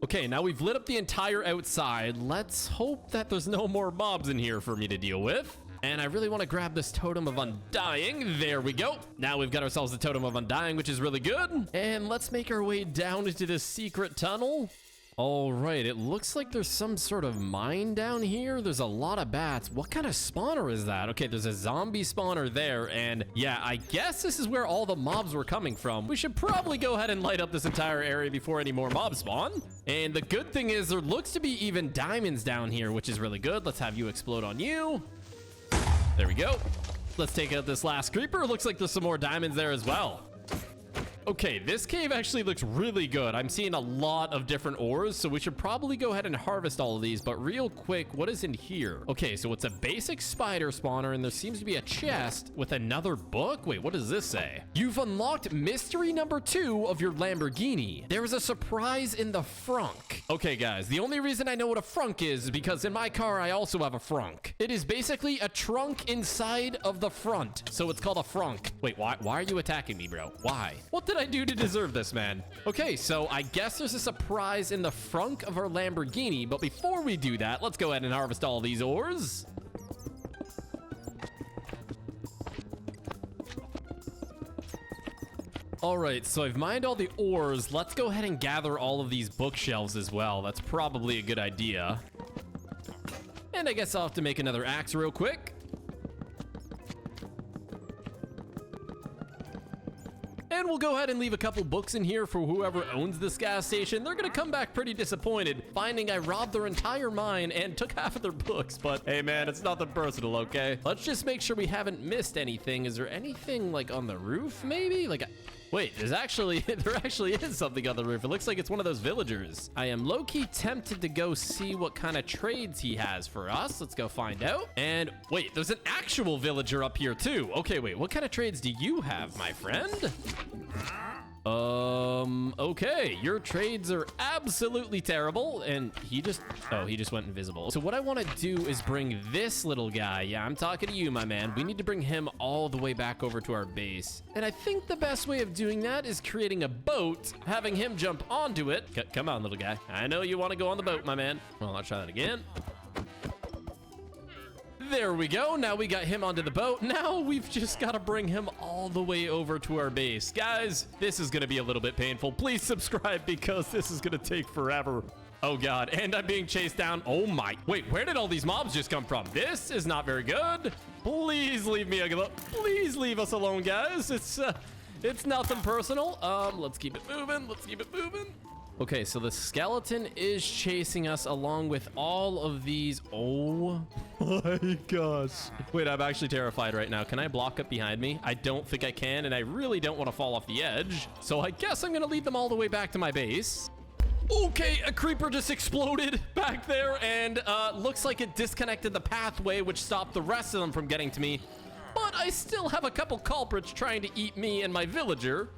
Speaker 1: Okay, now we've lit up the entire outside. Let's hope that there's no more mobs in here for me to deal with. And I really want to grab this totem of undying. There we go. Now we've got ourselves the totem of undying, which is really good. And let's make our way down into this secret tunnel. All right, it looks like there's some sort of mine down here. There's a lot of bats. What kind of spawner is that? Okay, there's a zombie spawner there. And yeah, I guess this is where all the mobs were coming from. We should probably go ahead and light up this entire area before any more mobs spawn. And the good thing is there looks to be even diamonds down here, which is really good. Let's have you explode on you. There we go. Let's take out this last creeper. Looks like there's some more diamonds there as well. Okay, this cave actually looks really good. I'm seeing a lot of different ores, so we should probably go ahead and harvest all of these. But real quick, what is in here? Okay, so it's a basic spider spawner, and there seems to be a chest with another book. Wait, what does this say? You've unlocked mystery number 2 of your Lamborghini. There is a surprise in the frunk. Okay, guys, the only reason I know what a frunk is because in my car, I also have a frunk. It is basically a trunk inside of the front, so it's called a frunk. Wait, why are you attacking me, bro? Why? What did I do to deserve this, man? Okay, so I guess there's a surprise in the frunk of our Lamborghini, but before we do that, let's go ahead and harvest all these ores. All right, so I've mined all the ores. Let's go ahead and gather all of these bookshelves as well. That's probably a good idea. And I guess I'll have to make another axe real quick. And we'll go ahead and leave a couple books in here for whoever owns this gas station. They're gonna come back pretty disappointed, finding I robbed their entire mine and took half of their books. But hey, man, it's nothing personal, okay? Let's just make sure we haven't missed anything. Is there anything like on the roof, maybe? Wait, there actually is something on the roof. It looks like it's one of those villagers. I am low-key tempted to go see what kind of trades he has for us. Let's go find out. And wait, there's an actual villager up here too. Okay, wait, what kind of trades do you have, my friend? Okay, your trades are absolutely terrible, and he just went invisible. So what I want to do is bring this little guy. Yeah, I'm talking to you, my man. We need to bring him all the way back over to our base. And I think the best way of doing that is creating a boat, having him jump onto it. Come on, little guy. I know you want to go on the boat, my man. Well, I'll try that again. There we go. Now we got him onto the boat. Now we've just got to bring him all the way over to our base. Guys, this is going to be a little bit painful. Please subscribe because this is going to take forever. Oh, God. And I'm being chased down. Oh, my. Wait, where did all these mobs just come from? This is not very good. Please leave me alone. Please leave us alone, guys. It's nothing personal. Let's keep it moving. Let's keep it moving. Okay, so the skeleton is chasing us along with all of these. Oh my gosh. Wait, I'm actually terrified right now. Can I block up behind me? I don't think I can, and I really don't want to fall off the edge. So I guess I'm going to lead them all the way back to my base. Okay, a creeper just exploded back there, and looks like it disconnected the pathway, which stopped the rest of them from getting to me. But I still have a couple culprits trying to eat me and my villager.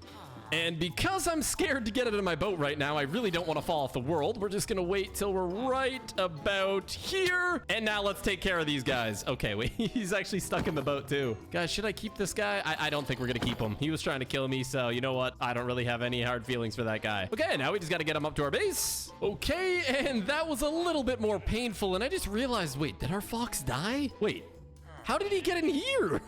Speaker 1: And because I'm scared to get into my boat right now, I really don't want to fall off the world. We're just going to wait till we're right about here. And now let's take care of these guys. Okay, wait, he's actually stuck in the boat too. Guys, should I keep this guy? I don't think we're going to keep him. He was trying to kill me, so you know what? I don't really have any hard feelings for that guy. Okay, now we just got to get him up to our base. Okay, and that was a little bit more painful. And I just realized, wait, did our fox die? Wait, how did he get in here?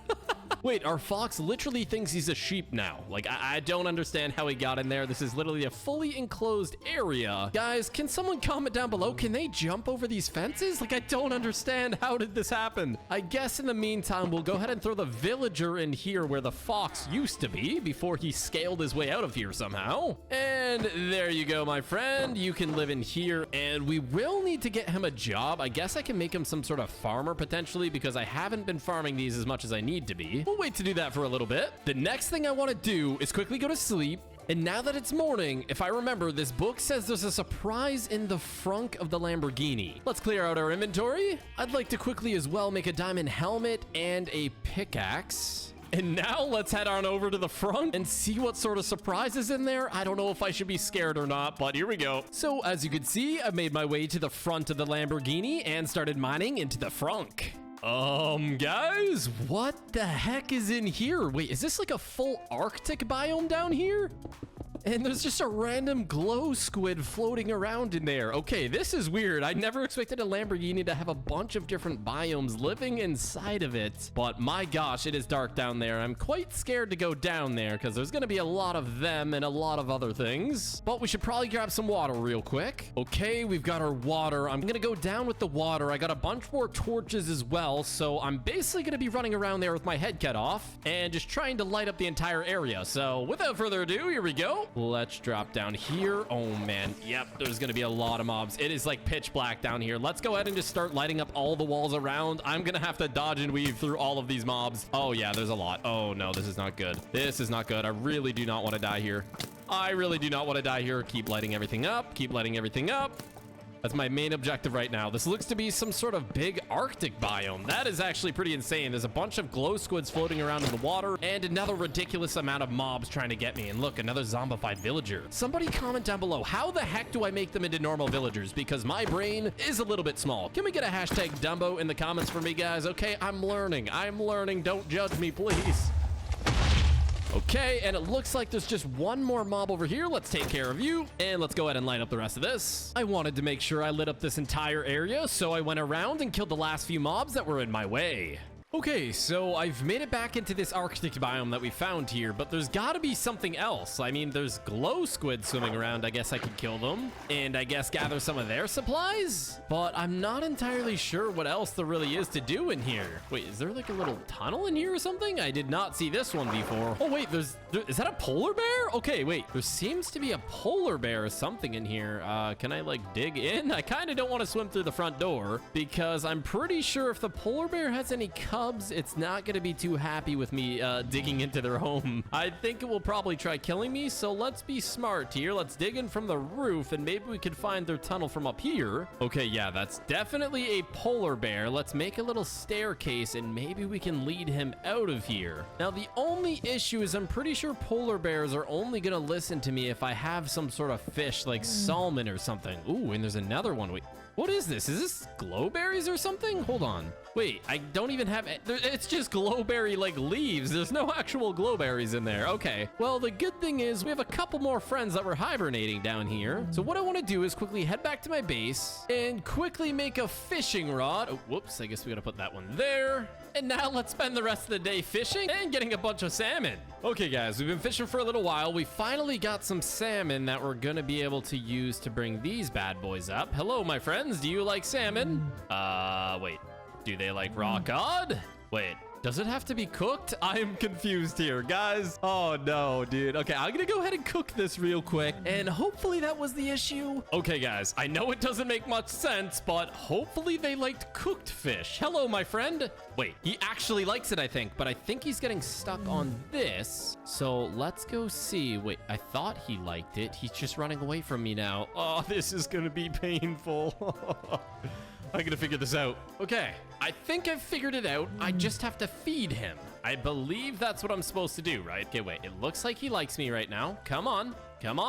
Speaker 1: Wait, our fox literally thinks he's a sheep now. Like, I don't understand how he got in there. This is literally a fully enclosed area. Guys, can someone comment down below? Can they jump over these fences? Like, I don't understand. How did this happen? I guess in the meantime, we'll go ahead and throw the villager in here where the fox used to be before he scaled his way out of here somehow. And there you go, my friend. You can live in here, and we will need to get him a job. I guess I can make him some sort of farmer potentially because I haven't been farming these as much as I need to be. We'll wait to do that for a little bit. The next thing I want to do is quickly go to sleep. And now that it's morning, if I remember, this book says there's a surprise in the frunk of the Lamborghini. Let's clear out our inventory. I'd like to quickly as well make a diamond helmet and a pickaxe. And now let's head on over to the front and see what sort of surprise is in there. I don't know if I should be scared or not, but here we go. So as you can see, I've made my way to the front of the Lamborghini and started mining into the frunk. Guys, what the heck is in here? Wait, is this like a full Arctic biome down here? And there's just a random glow squid floating around in there. Okay, this is weird. I never expected a Lamborghini to have a bunch of different biomes living inside of it. But my gosh, it is dark down there. I'm quite scared to go down there because there's going to be a lot of them and a lot of other things. But we should probably grab some water real quick. Okay, we've got our water. I'm going to go down with the water. I got a bunch more torches as well. So I'm basically going to be running around there with my head cut off and just trying to light up the entire area. So without further ado, here we go. Let's drop down here. Oh, man. Yep, there's going to be a lot of mobs. It is like pitch black down here. Let's go ahead and just start lighting up all the walls around. I'm going to have to dodge and weave through all of these mobs. Oh, yeah, there's a lot. Oh, no, this is not good. This is not good. I really do not want to die here. I really do not want to die here. Keep lighting everything up. Keep lighting everything up. That's my main objective right now. This looks to be some sort of big Arctic biome. That is actually pretty insane. There's a bunch of glow squids floating around in the water and another ridiculous amount of mobs trying to get me. And look, another zombified villager. Somebody comment down below, how the heck do I make them into normal villagers? Because my brain is a little bit small. Can we get a hashtag Dumbo in the comments for me, guys? Okay, I'm learning. I'm learning. Don't judge me, please. Okay, and it looks like there's just one more mob over here. Let's take care of you, and let's go ahead and light up the rest of this. I wanted to make sure I lit up this entire area, so I went around and killed the last few mobs that were in my way. Okay, so I've made it back into this Arctic biome that we found here, but there's gotta be something else. I mean, there's glow squid swimming around. I guess I could kill them and I guess gather some of their supplies, but I'm not entirely sure what else there really is to do in here. Wait, is there like a little tunnel in here or something? I did not see this one before. Oh, wait, is that a polar bear? Okay, wait, there seems to be a polar bear or something in here. Can I like dig in? I kind of don't want to swim through the front door because I'm pretty sure if the polar bear has any cover, subs, it's not gonna be too happy with me digging into their home. I think it will probably try killing me, so let's be smart here. Let's dig in from the roof, and maybe we could find their tunnel from up here. Okay, yeah, that's definitely a polar bear. Let's make a little staircase, and maybe we can lead him out of here. Now, the only issue is I'm pretty sure polar bears are only gonna listen to me if I have some sort of fish like salmon or something. Ooh, and there's another one. Wait, what is this? Is this glowberries or something? Hold on. Wait, I don't even have it. It's just glowberry like leaves. There's no actual glowberries in there. Okay. Well, the good thing is we have a couple more friends that were hibernating down here. So what I want to do is quickly head back to my base and quickly make a fishing rod. Oh, whoops. I guess we got to put that one there. And now let's spend the rest of the day fishing and getting a bunch of salmon. Okay, guys, we've been fishing for a little while. We finally got some salmon that we're going to be able to use to bring these bad boys up. Hello, my friends. Do you like salmon? Wait. Do they like raw cod? Wait, does it have to be cooked? I am confused here, guys. Oh, no, dude. Okay, I'm gonna go ahead and cook this real quick, and hopefully that was the issue. Okay, guys, I know it doesn't make much sense, but hopefully they liked cooked fish. Hello, my friend. Wait, he actually likes it, I think, but I think he's getting stuck on this. So let's go see. Wait, I thought he liked it. He's just running away from me now. Oh, this is gonna be painful. I'm gonna figure this out. Okay, I think I've figured it out. I just have to feed him. I believe that's what I'm supposed to do, right? Okay, wait, it looks like he likes me right now. Come on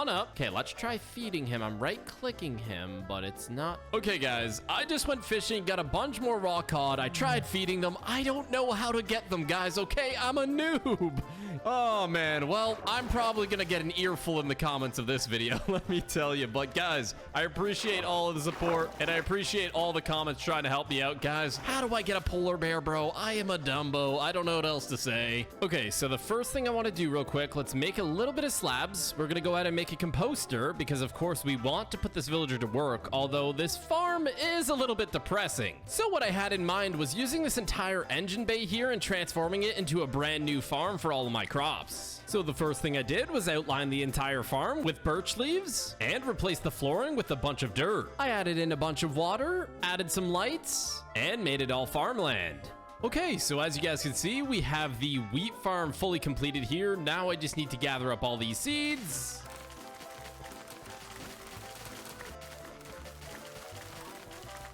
Speaker 1: up. Okay, let's try feeding him. I'm right-clicking him, but it's not. Okay, guys, I just went fishing, got a bunch more raw cod. I tried feeding them. I don't know how to get them, guys, okay? I'm a noob. Oh, man. Well, I'm probably gonna get an earful in the comments of this video, let me tell you. But, guys, I appreciate all of the support, and I appreciate all the comments trying to help me out. Guys, how do I get a polar bear, bro? I am a Dumbo. I don't know what else to say. Okay, so the first thing I want to do real quick, let's make a little bit of slabs. We're gonna go ahead and make a composter because, of course, we want to put this villager to work, although this farm is a little bit depressing. So what I had in mind was using this entire engine bay here and transforming it into a brand new farm for all of my crops. So the first thing I did was outline the entire farm with birch leaves and replace the flooring with a bunch of dirt. I added in a bunch of water, added some lights, and made it all farmland. Okay, so as you guys can see, we have the wheat farm fully completed here. Now I just need to gather up all these seeds.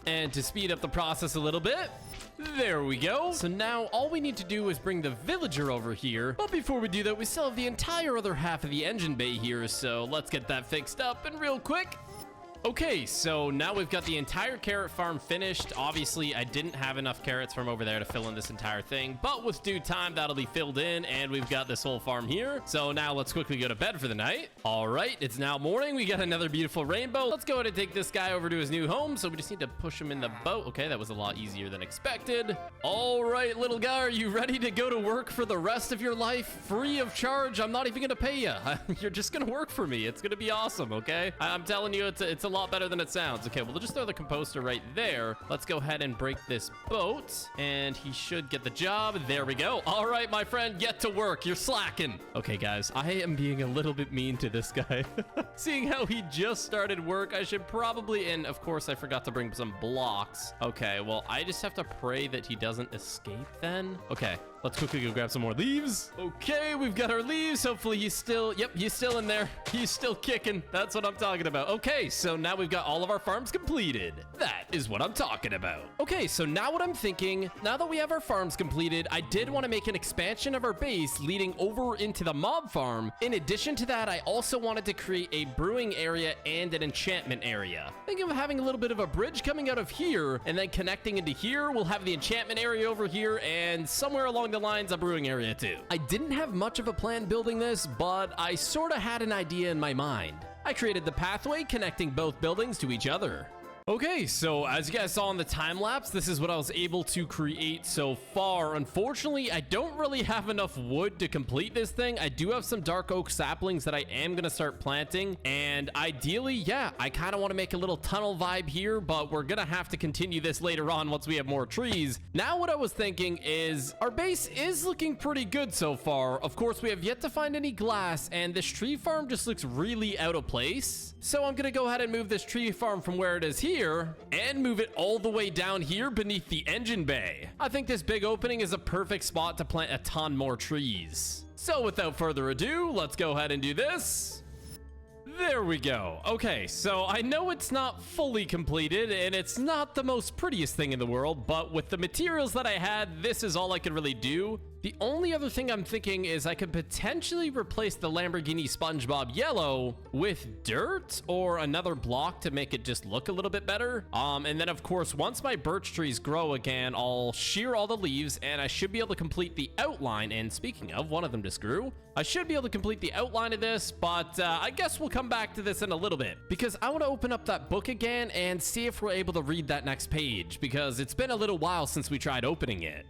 Speaker 1: And to speed up the process a little bit, there we go. So now all we need to do is bring the villager over here. But before we do that, we still have the entire other half of the engine bay here. So let's get that fixed up and real quick. Okay, so now we've got the entire carrot farm finished. Obviously, I didn't have enough carrots from over there to fill in this entire thing, but with due time, that'll be filled in, and we've got this whole farm here. So now let's quickly go to bed for the night. All right, it's now morning. We got another beautiful rainbow. Let's go ahead and take this guy over to his new home. So we just need to push him in the boat. Okay, that was a lot easier than expected. All right, little guy, are you ready to go to work for the rest of your life? Free of charge. I'm not even gonna pay you. You're just gonna work for me. It's gonna be awesome, okay? I'm telling you, it's a lot better than it sounds. Okay, we'll just throw the composter right there. Let's go ahead and break this boat, and he should get the job. There we go. All right, my friend, get to work. You're slacking. Okay, guys, I am being a little bit mean to this guy. Seeing how he just started work, I should probably, and of course, I forgot to bring some blocks. Okay, well, I just have to pray that he doesn't escape then. Okay, let's quickly go grab some more leaves. Okay, we've got our leaves. Hopefully he's still, yep, he's still in there. He's still kicking. That's what I'm talking about. Okay, so now we've got all of our farms completed. That is what I'm talking about. Okay, so now what I'm thinking, now that we have our farms completed, I did want to make an expansion of our base leading over into the mob farm. In addition to that, I also wanted to create a brewing area and an enchantment area. Thinking of having a little bit of a bridge coming out of here and then connecting into here. We'll have the enchantment area over here and somewhere along the lines a brewing area too. I didn't have much of a plan building this, but I sort of had an idea in my mind. I created the pathway connecting both buildings to each other. Okay, so as you guys saw in the time lapse, this is what I was able to create so far. Unfortunately, I don't really have enough wood to complete this thing. I do have some dark oak saplings that I am going to start planting. And ideally, yeah, I kind of want to make a little tunnel vibe here, but we're going to have to continue this later on once we have more trees. Now, what I was thinking is our base is looking pretty good so far. Of course, we have yet to find any glass, and this tree farm just looks really out of place. So I'm going to go ahead and move this tree farm from where it is here here and move it all the way down here beneath the engine bay. I think this big opening is a perfect spot to plant a ton more trees. So without further ado, let's go ahead and do this. There we go. Okay, so I know it's not fully completed and it's not the most prettiest thing in the world, but with the materials that I had, this is all I could really do. The only other thing I'm thinking is I could potentially replace the Lamborghini SpongeBob yellow with dirt or another block to make it just look a little bit better. And then of course, once my birch trees grow again, I'll shear all the leaves and I should be able to complete the outline. And speaking of, one of them just grew. I should be able to complete the outline of this, but I guess we'll come back to this in a little bit because I want to open up that book again and see if we're able to read that next page because it's been a little while since we tried opening it.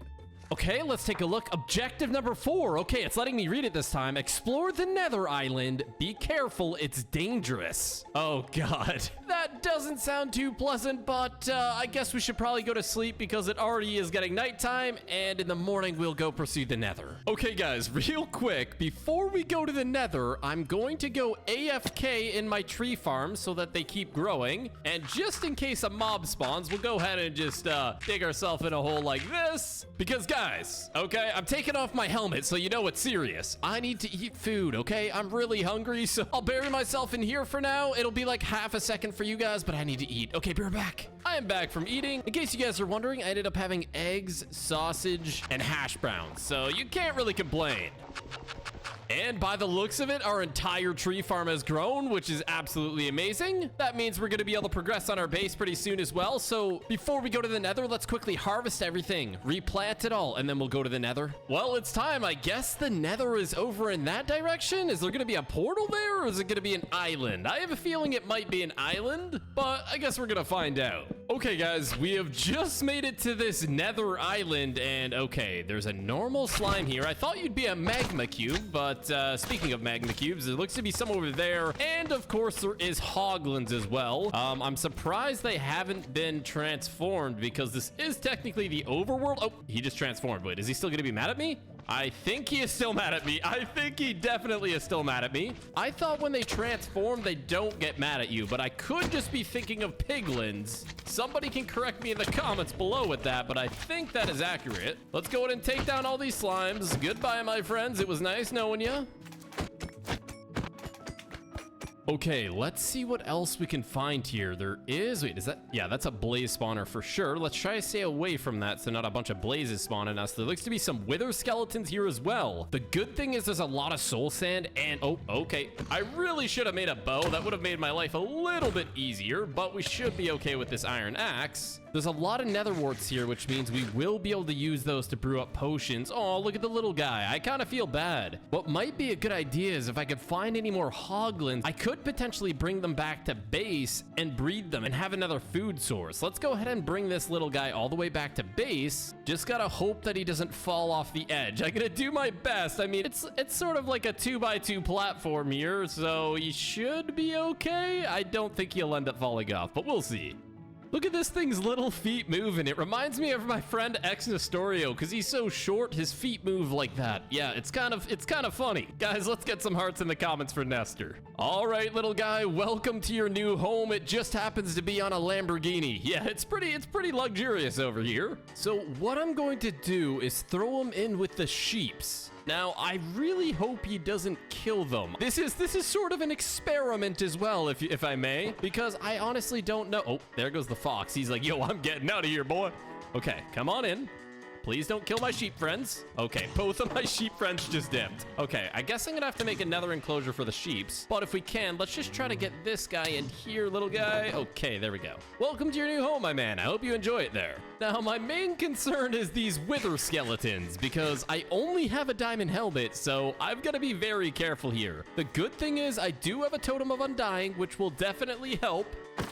Speaker 1: Okay, let's take a look. Objective number 4. Okay, it's letting me read it this time. Explore the Nether Island. Be careful, it's dangerous. Oh, God. That doesn't sound too pleasant, but I guess we should probably go to sleep because it already is getting nighttime, and in the morning, we'll go pursue the Nether. Okay, guys, real quick, before we go to the Nether, I'm going to go AFK in my tree farm so that they keep growing, and just in case a mob spawns, we'll go ahead and just dig ourselves in a hole like this, because guys, okay, I'm taking off my helmet so you know it's serious. I need to eat food, okay? I'm really hungry, so I'll bury myself in here for now. It'll be like half a second for you guys, but I need to eat. Okay, be right back. I am back from eating. In case you guys are wondering, I ended up having eggs, sausage, and hash browns, so you can't really complain. And by the looks of it, our entire tree farm has grown, which is absolutely amazing. That means we're going to be able to progress on our base pretty soon as well. So before we go to the Nether, let's quickly harvest everything, replant it all, and then we'll go to the Nether. Well, it's time. I guess the Nether is over in that direction. Is there going to be a portal there, or is it going to be an island? I have a feeling it might be an island, but I guess we're going to find out. Okay, guys, we have just made it to this Nether Island, and okay, there's a normal slime here. I thought you'd be a magma cube, but speaking of magma cubes, there looks to be some over there, and of course there is hoglins as well. I'm surprised they haven't been transformed because this is technically the overworld. Oh, he just transformed. Wait, is he still gonna be mad at me? I think he is still mad at me. I think he definitely is still mad at me. I thought when they transform, they don't get mad at you, but I could just be thinking of piglins. Somebody can correct me in the comments below with that, but I think that is accurate. Let's go ahead and take down all these slimes. Goodbye, my friends. It was nice knowing you. Okay, let's see what else we can find here. There is, wait, is that, yeah, that's a blaze spawner for sure. Let's try to stay away from that so not a bunch of blazes spawning us. There looks to be some wither skeletons here as well. The good thing is there's a lot of soul sand and, oh, okay. I really should have made a bow. That would have made my life a little bit easier, but we should be okay with this iron axe. There's a lot of nether warts here, which means we will be able to use those to brew up potions. Oh, look at the little guy. I kind of feel bad. What might be a good idea is if I could find any more hoglins, I could potentially bring them back to base and breed them and have another food source. Let's go ahead and bring this little guy all the way back to base. Just gotta hope that he doesn't fall off the edge. I'm gonna do my best. I mean, it's sort of like a 2x2 platform here, so he should be okay. I don't think he'll end up falling off, but we'll see. Look at this thing's little feet moving. It reminds me of my friend X Nestorio because he's so short, his feet move like that. Yeah, it's kind of funny. Guys, let's get some hearts in the comments for Nestor. All right, little guy, welcome to your new home. It just happens to be on a Lamborghini. Yeah, it's pretty luxurious over here. So what I'm going to do is throw him in with the sheeps. Now, I really hope he doesn't kill them. This is sort of an experiment as well, if I may, because I honestly don't know. Oh, there goes the fox. He's like, yo, I'm getting out of here, boy. Okay, come on in. Please don't kill my sheep friends. Okay, both of my sheep friends just dipped. Okay, I guess I'm gonna have to make another enclosure for the sheeps. But if we can, let's just try to get this guy in here, little guy. Okay, there we go. Welcome to your new home, my man. I hope you enjoy it there. Now, my main concern is these wither skeletons, because I only have a diamond helmet, so I've got to be very careful here. The good thing is I do have a totem of undying, which will definitely help.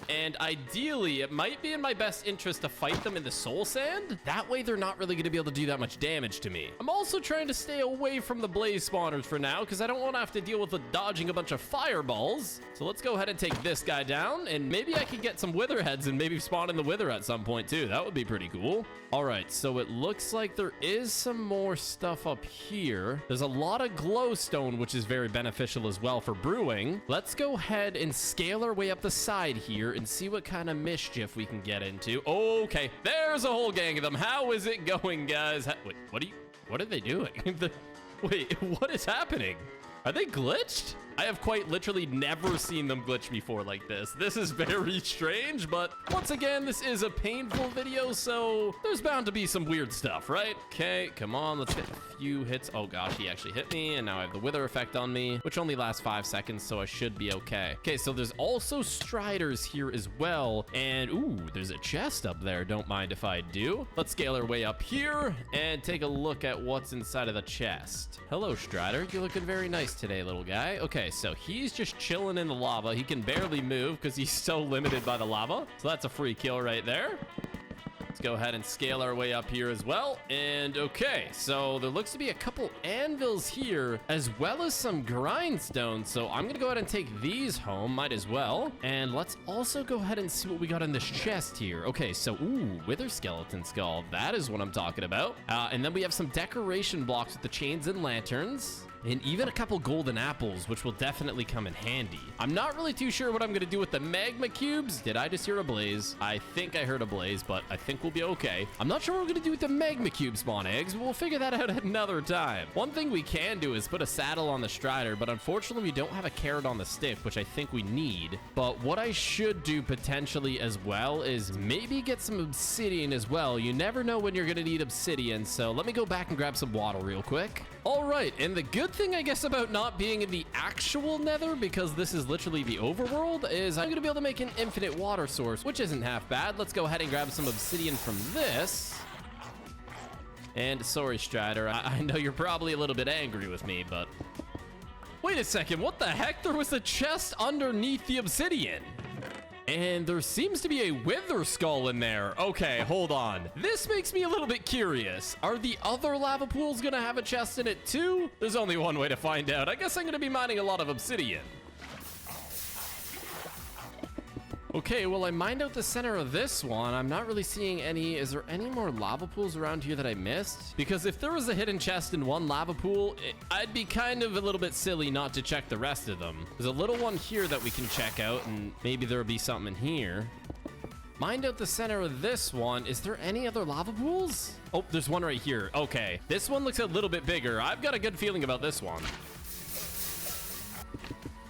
Speaker 1: And ideally, it might be in my best interest to fight them in the soul sand. That way, they're not really going to be able to do that much damage to me. I'm also trying to stay away from the blaze spawners for now, because I don't want to have to deal with the dodging a bunch of fireballs. So let's go ahead and take this guy down, and maybe I could get some wither heads and maybe spawn in the wither at some point too. That would be pretty cool. All right, so it looks like there is some more stuff up here. There's a lot of glowstone, which is very beneficial as well for brewing. Let's go ahead and scale our way up the side here and see what kind of mischief we can get into. Okay, there's a whole gang of them. How is it going, guys? Wait, what are they doing? Wait, what is happening? Are they glitched? I have quite literally never seen them glitch before like this. This is very strange, but once again, this is a painful video, so there's bound to be some weird stuff, right? Okay, come on, let's get a few hits. Oh gosh, he actually hit me, and now I have the wither effect on me, which only lasts 5 seconds, so I should be okay. Okay, so there's also striders here as well, and ooh, there's a chest up there. Don't mind if I do. Let's scale our way up here and take a look at what's inside of the chest. Hello, Strider. You're looking very nice today, little guy. Okay, so he's just chilling in the lava. He can barely move because he's so limited by the lava. So that's a free kill right there. Let's go ahead and scale our way up here as well. And okay, so there looks to be a couple anvils here as well as some grindstones. So I'm gonna go ahead and take these home, might as well. And let's also go ahead and see what we got in this chest here. Okay, so ooh, wither skeleton skull. That is what I'm talking about. And then we have some decoration blocks with the chains and lanterns. And even a couple golden apples, which will definitely come in handy. I'm not really too sure what I'm gonna do with the magma cubes. Did I just hear a blaze? I think I heard a blaze, but I think we'll be okay. I'm not sure what we're gonna do with the magma cube spawn eggs, but we'll figure that out at another time. One thing we can do is put a saddle on the Strider, but unfortunately we don't have a carrot on the stick, which I think we need. But what I should do potentially as well is maybe get some obsidian as well. You never know when you're gonna need obsidian, so let me go back and grab some water real quick. All right, and the good thing I guess about not being in the actual nether, because this is literally the overworld, is I'm gonna be able to make an infinite water source, which isn't half bad. Let's go ahead and grab some obsidian from this. And sorry, Strider, I know you're probably a little bit angry with me, but wait a second, what the heck? There was a chest underneath the obsidian. And there seems to be a wither skull in there. Okay, hold on. This makes me a little bit curious. Are the other lava pools gonna have a chest in it too? There's only one way to find out. I guess I'm gonna be mining a lot of obsidian. Okay, well, I mined out the center of this one. I'm not really seeing any. Is there any more lava pools around here that I missed? Because if there was a hidden chest in one lava pool, I'd be kind of a little bit silly not to check the rest of them. There's a little one here that we can check out, and maybe there'll be something in here. Mined out the center of this one. Is there any other lava pools? Oh, there's one right here. Okay, this one looks a little bit bigger. I've got a good feeling about this one.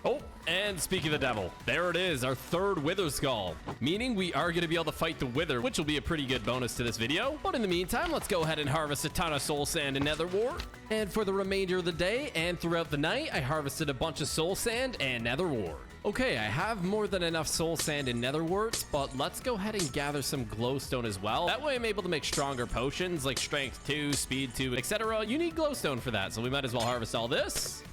Speaker 1: Oh, and speaking of the devil, there it is, our third wither skull, meaning we are going to be able to fight the wither, which will be a pretty good bonus to this video. But in the meantime, let's go ahead and harvest a ton of soul sand and nether wart. And for the remainder of the day and throughout the night, I harvested a bunch of soul sand and nether wart. Okay, I have more than enough soul sand and nether warts, but let's go ahead and gather some glowstone as well. That way I'm able to make stronger potions like strength 2, speed 2, etc. You need glowstone for that, so we might as well harvest all this.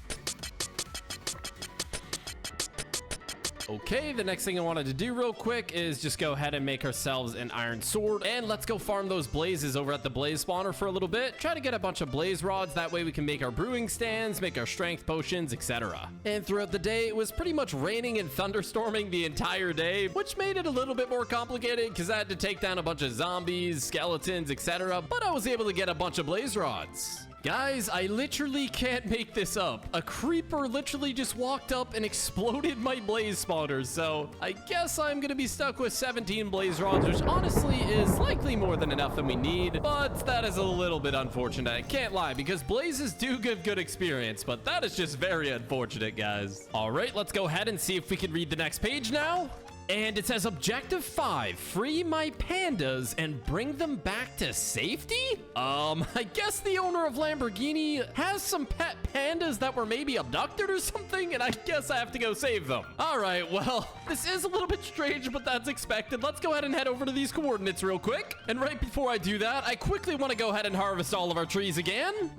Speaker 1: Okay, the next thing I wanted to do real quick is just go ahead and make ourselves an iron sword, and let's go farm those blazes over at the blaze spawner for a little bit. Try to get a bunch of blaze rods, that way we can make our brewing stands, make our strength potions, etc. And throughout the day, it was pretty much raining and thunderstorming the entire day, which made it a little bit more complicated because I had to take down a bunch of zombies, skeletons, etc. But I was able to get a bunch of blaze rods. Guys, I literally can't make this up. A creeper literally just walked up and exploded my blaze spawners, so I guess I'm gonna be stuck with 17 blaze rods, which honestly is likely more than enough than we need, but that is a little bit unfortunate. I can't lie, because blazes do give good experience, but that is just very unfortunate, guys. All right, let's go ahead and see if we can read the next page now. And it says Objective 5, free my pandas and bring them back to safety? I guess the owner of Lamborghini has some pet pandas that were maybe abducted or something, and I guess I have to go save them. All right, well, this is a little bit strange, but that's expected. Let's go ahead and head over to these coordinates real quick. And right before I do that, I quickly want to go ahead and harvest all of our trees again.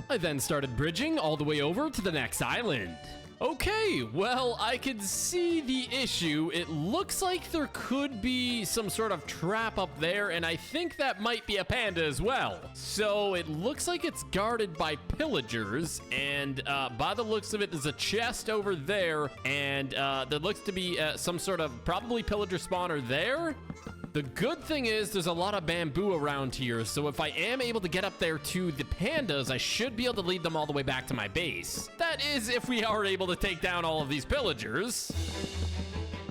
Speaker 1: I then started bridging all the way over to the next island. Okay, well, I can see the issue. It looks like there could be some sort of trap up there, and I think that might be a panda as well. So it looks like it's guarded by pillagers, and by the looks of it, there's a chest over there, and there looks to be some sort of probably pillager spawner there. The good thing is there's a lot of bamboo around here, so if I am able to get up there to the pandas, I should be able to lead them all the way back to my base. That is if we are able to take down all of these pillagers.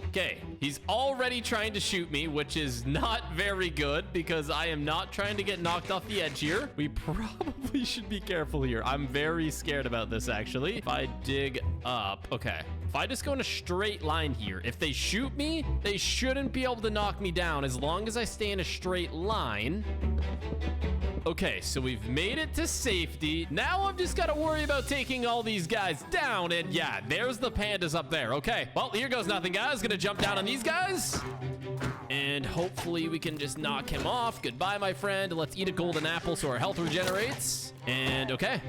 Speaker 1: Okay, he's already trying to shoot me, which is not very good because I am not trying to get knocked off the edge here. We probably should be careful here. I'm very scared about this, actually. If I dig up, okay. If I just go in a straight line here, if they shoot me, they shouldn't be able to knock me down as long as I stay in a straight line. Okay, so we've made it to safety. Now I've just got to worry about taking all these guys down. And yeah, there's the pandas up there. Okay, well, here goes nothing, guys. Gonna jump down on these guys. And hopefully we can just knock him off. Goodbye, my friend. Let's eat a golden apple so our health regenerates. And okay.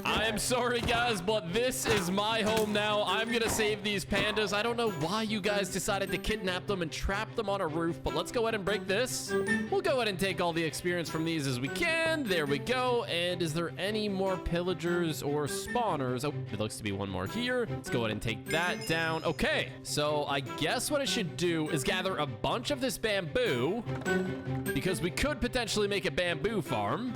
Speaker 1: I'm sorry, guys, but this is my home now. I'm gonna save these pandas. I don't know why you guys decided to kidnap them and trap them on a roof, but let's go ahead and break this. We'll go ahead and take all the experience from these as we can. There we go. And is there any more pillagers or spawners? Oh, it looks to be one more here. Let's go ahead and take that down. Okay, so I guess what I should do is gather a bunch of this bamboo because we could potentially make a bamboo farm.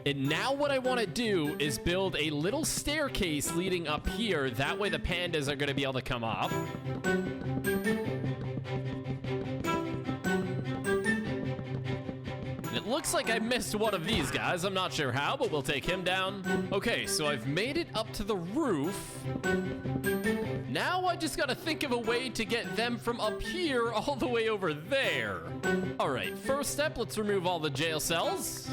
Speaker 1: And now what I want to do is build a little staircase leading up here. That way the pandas are going to be able to come up. It looks like I missed one of these guys. I'm not sure how, but we'll take him down. Okay, so I've made it up to the roof. Now I just gotta think of a way to get them from up here all the way over there. All right, first step, let's remove all the jail cells.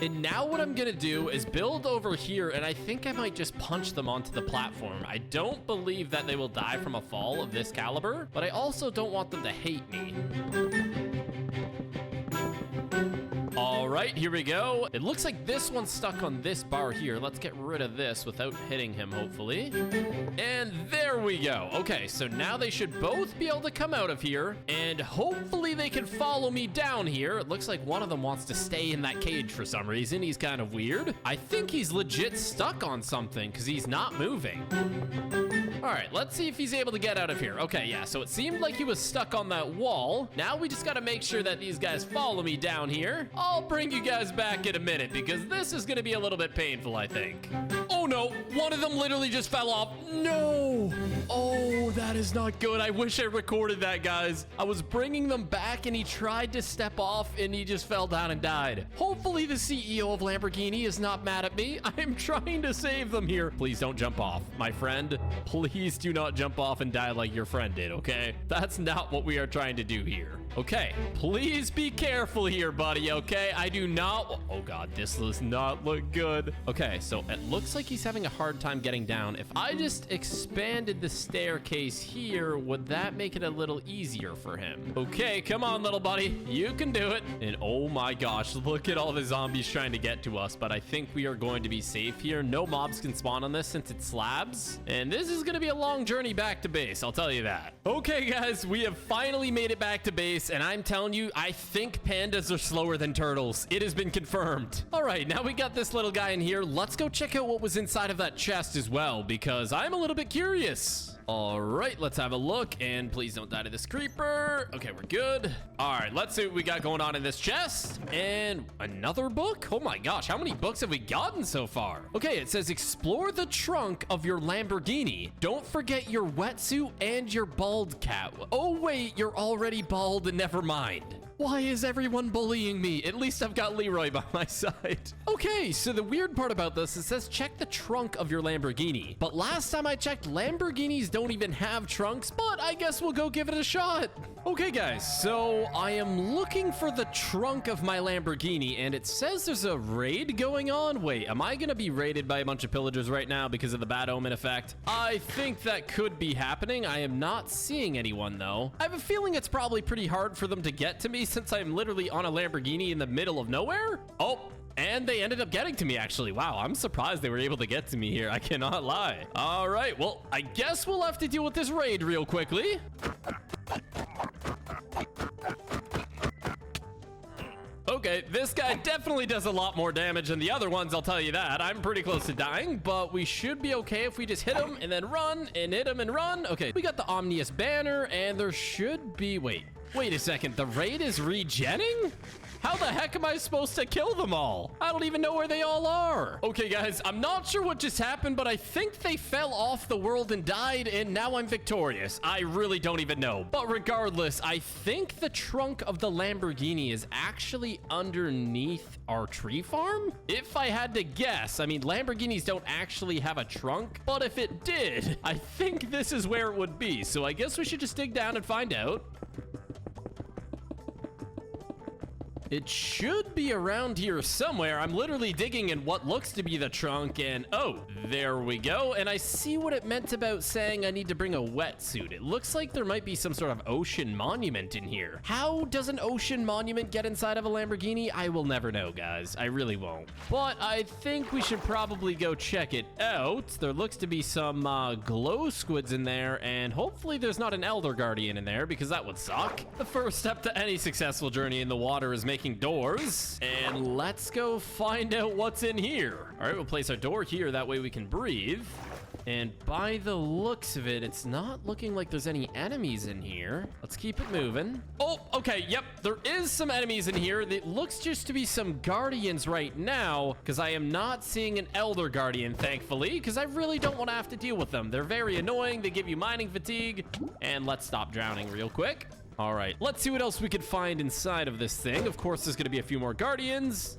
Speaker 1: And now what I'm gonna do is build over here, and I think I might just punch them onto the platform. I don't believe that they will die from a fall of this caliber, but I also don't want them to hate me. All right, here we go. It looks like this one's stuck on this bar here. Let's get rid of this without hitting him, hopefully. And there we go. Okay, so now they should both be able to come out of here, and hopefully they can follow me down here. It looks like one of them wants to stay in that cage for some reason. He's kind of weird. I think he's legit stuck on something because he's not moving. All right, let's see if he's able to get out of here. Okay, yeah, so it seemed like he was stuck on that wall. Now we just got to make sure that these guys follow me down here. I'll bring you guys back in a minute because this is going to be a little bit painful, I think. Oh no, one of them literally just fell off. No. Oh, that is not good. I wish I recorded that, guys. I was bringing them back and he tried to step off and he just fell down and died. Hopefully the CEO of Lamborghini is not mad at me. I'm trying to save them here. Please don't jump off, my friend. Please do not jump off and die like your friend did, okay? That's not what we are trying to do here. Okay, please be careful here, buddy, okay? I do not... Oh, God, this does not look good. Okay, so it looks like he's having a hard time getting down. If I just expanded the staircase here, would that make it a little easier for him? Okay, come on, little buddy. You can do it. And oh my gosh, look at all the zombies trying to get to us, but I think we are going to be safe here. No mobs can spawn on this since it's slabs. And this is going to be a long journey back to base, I'll tell you that. Okay, guys, we have finally made it back to base, and I'm telling you, I think pandas are slower than turtles. It has been confirmed. All right, now we got this little guy in here. Let's go check out what was inside of that chest as well, because I'm a little bit curious. All right, let's have a look, and please don't die to this creeper. Okay, we're good. All right, let's see what we got going on in this chest. And another book? Oh my gosh, how many books have we gotten so far? Okay, it says explore the trunk of your Lamborghini. Don't forget your wetsuit and your bald cat. Oh wait, you're already bald, and never mind. Why is everyone bullying me? At least I've got Leroy by my side. Okay, so the weird part about this, it says check the trunk of your Lamborghini. But last time I checked, Lamborghinis don't even have trunks, but I guess we'll go give it a shot. Okay, guys, so I am looking for the trunk of my Lamborghini, and it says there's a raid going on. Wait, am I gonna be raided by a bunch of pillagers right now because of the bad omen effect? I think that could be happening. I am not seeing anyone, though. I have a feeling it's probably pretty hard for them to get to me since I'm literally on a Lamborghini in the middle of nowhere. Oh, and they ended up getting to me, actually. Wow, I'm surprised they were able to get to me here. I cannot lie. All right, well, I guess we'll have to deal with this raid real quickly. Okay, Okay, this guy definitely does a lot more damage than the other ones, I'll tell you that. I'm pretty close to dying, but we should be okay if we just hit him and then run and hit him and run. Okay, we got the Omnius banner, and there should be... Wait a second. The raid is regenning? How the heck am I supposed to kill them all? I don't even know where they all are. Okay, guys, I'm not sure what just happened, but I think they fell off the world and died, and now I'm victorious. I really don't even know. But regardless, I think the trunk of the Lamborghini is actually underneath our tree farm. If I had to guess, I mean, Lamborghinis don't actually have a trunk, but if it did, I think this is where it would be. So I guess we should just dig down and find out. It should be around here somewhere. I'm literally digging in what looks to be the trunk, and oh, there we go. And I see what it meant about saying I need to bring a wetsuit. It looks like there might be some sort of ocean monument in here. How does an ocean monument get inside of a Lamborghini? I will never know, guys. I really won't. But I think we should probably go check it out. There looks to be some glow squids in there, and hopefully there's not an Elder Guardian in there, because that would suck. The first step to any successful journey in the water is making doors, and let's go find out what's in here. All right, we'll place our door here. That way we can breathe. And by the looks of it, it's not looking like there's any enemies in here. Let's keep it moving. Oh, okay. Yep, there is some enemies in here. It looks just to be some guardians right now, because I am not seeing an Elder Guardian, thankfully, because I really don't want to have to deal with them. They're very annoying. They give you mining fatigue. And let's stop drowning real quick. All right, let's see what else we could find inside of this thing. Of course, there's going to be a few more guardians.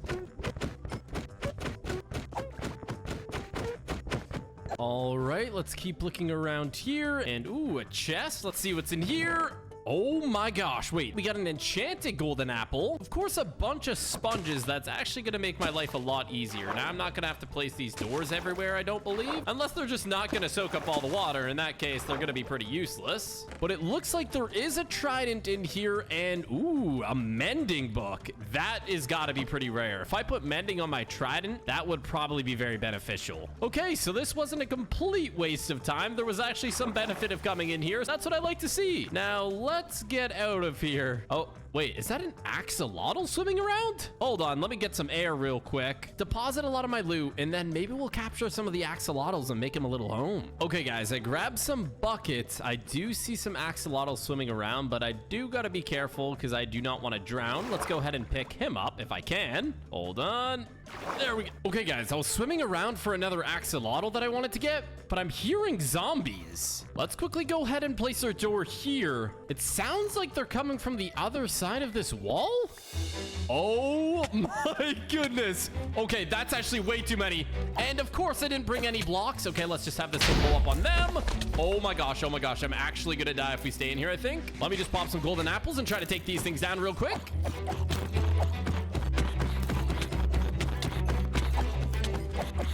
Speaker 1: All right, let's keep looking around here. And, ooh, a chest. Let's see what's in here. Oh my gosh, wait, we got an enchanted golden apple. Of course, a bunch of sponges. That's actually gonna make my life a lot easier. Now, I'm not gonna have to place these doors everywhere, I don't believe. Unless they're just not gonna soak up all the water. In that case, they're gonna be pretty useless. But it looks like there is a trident in here and, ooh, a mending book. That is gotta be pretty rare. If I put mending on my trident, that would probably be very beneficial. Okay, so this wasn't a complete waste of time. There was actually some benefit of coming in here. That's what I like to see. Now, let's get out of here. Oh, wait, is that an axolotl swimming around? Hold on, let me get some air real quick. Deposit a lot of my loot, and then maybe we'll capture some of the axolotls and make them a little home. Okay, guys, I grabbed some buckets. I do see some axolotls swimming around, but I do gotta be careful because I do not want to drown. Let's go ahead and pick him up if I can. Hold on. There we go. Okay, guys, I was swimming around for another axolotl that I wanted to get, but I'm hearing zombies. Let's quickly go ahead and place our door here. It sounds like they're coming from the other side of this wall. Oh my goodness. Okay, that's actually way too many. And of course, I didn't bring any blocks. Okay, let's just have this thing blow up on them. Oh my gosh, oh my gosh. I'm actually gonna die if we stay in here, I think. Let me just pop some golden apples and try to take these things down real quick.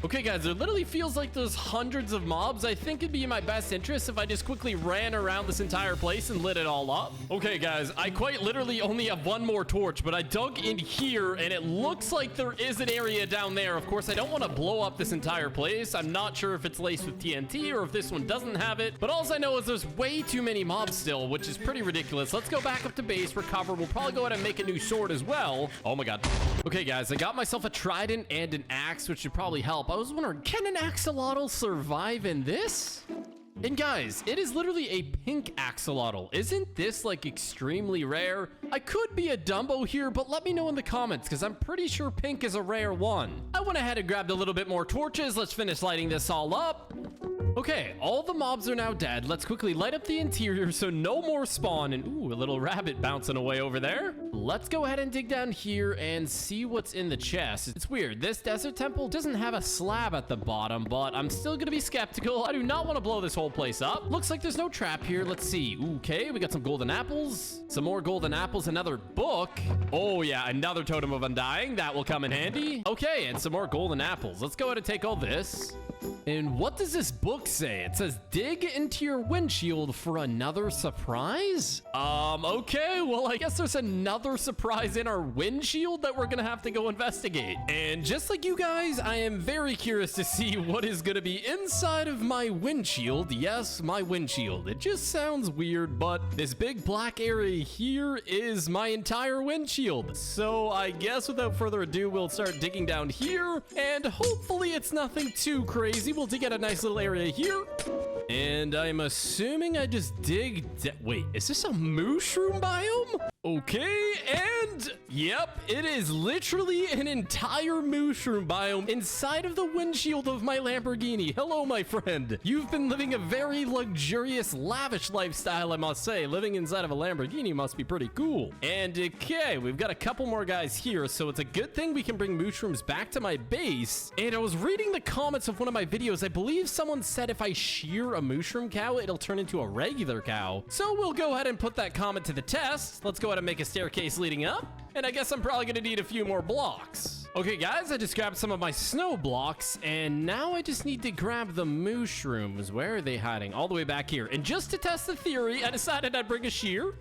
Speaker 1: Okay, guys, it literally feels like there's hundreds of mobs. I think it'd be in my best interest if I just quickly ran around this entire place and lit it all up. Okay, guys, I quite literally only have one more torch, but I dug in here, and it looks like there is an area down there. Of course, I don't want to blow up this entire place. I'm not sure if it's laced with TNT or if this one doesn't have it, but all I know is there's way too many mobs still, which is pretty ridiculous. Let's go back up to base, recover. We'll probably go ahead and make a new sword as well. Oh my god. Okay, guys, I got myself a trident and an axe, which should probably help. I was wondering, can an axolotl survive in this? And guys, it is literally a pink axolotl. Isn't this like extremely rare? I could be a Dumbo here, but let me know in the comments because I'm pretty sure pink is a rare one. I went ahead and grabbed a little bit more torches. Let's finish lighting this all up. Okay, all the mobs are now dead. Let's quickly light up the interior so no more spawn. And ooh, a little rabbit bouncing away over there. Let's go ahead and dig down here and see what's in the chest. It's weird. This desert temple doesn't have a slab at the bottom, but I'm still gonna be skeptical. I do not want to blow this whole place up. Looks like there's no trap here. Let's see. Okay, we got some golden apples. Some more golden apples, another book. Oh yeah, another totem of undying. That will come in handy. Okay, and some more golden apples. Let's go ahead and take all this. And what does this book say? It says, dig into your windshield for another surprise? Okay, well, I guess there's another surprise in our windshield that we're gonna have to go investigate. And just like you guys, I am very curious to see what is gonna be inside of my windshield. Yes, my windshield. It just sounds weird, but this big black area here is my entire windshield. So I guess without further ado, we'll start digging down here, and hopefully it's nothing too crazy. We'll dig out a nice little area here. And I'm assuming I just dig... Wait, is this a mushroom biome? Okay, and yep, it is literally an entire mushroom biome inside of the windshield of my Lamborghini. Hello, my friend. You've been living a very luxurious, lavish lifestyle, I must say. Living inside of a Lamborghini must be pretty cool. And okay, we've got a couple more guys here, so it's a good thing we can bring mushrooms back to my base. And I was reading the comments of one of my videos. I believe someone said if I shear a mushroom cow, it'll turn into a regular cow. So we'll go ahead and put that comment to the test. Let's go ahead and make a staircase leading up. And I guess I'm probably gonna need a few more blocks. Okay, guys, I just grabbed some of my snow blocks, and now I just need to grab the mushrooms. Where are they hiding? All the way back here. And just to test the theory, I decided I'd bring a shear.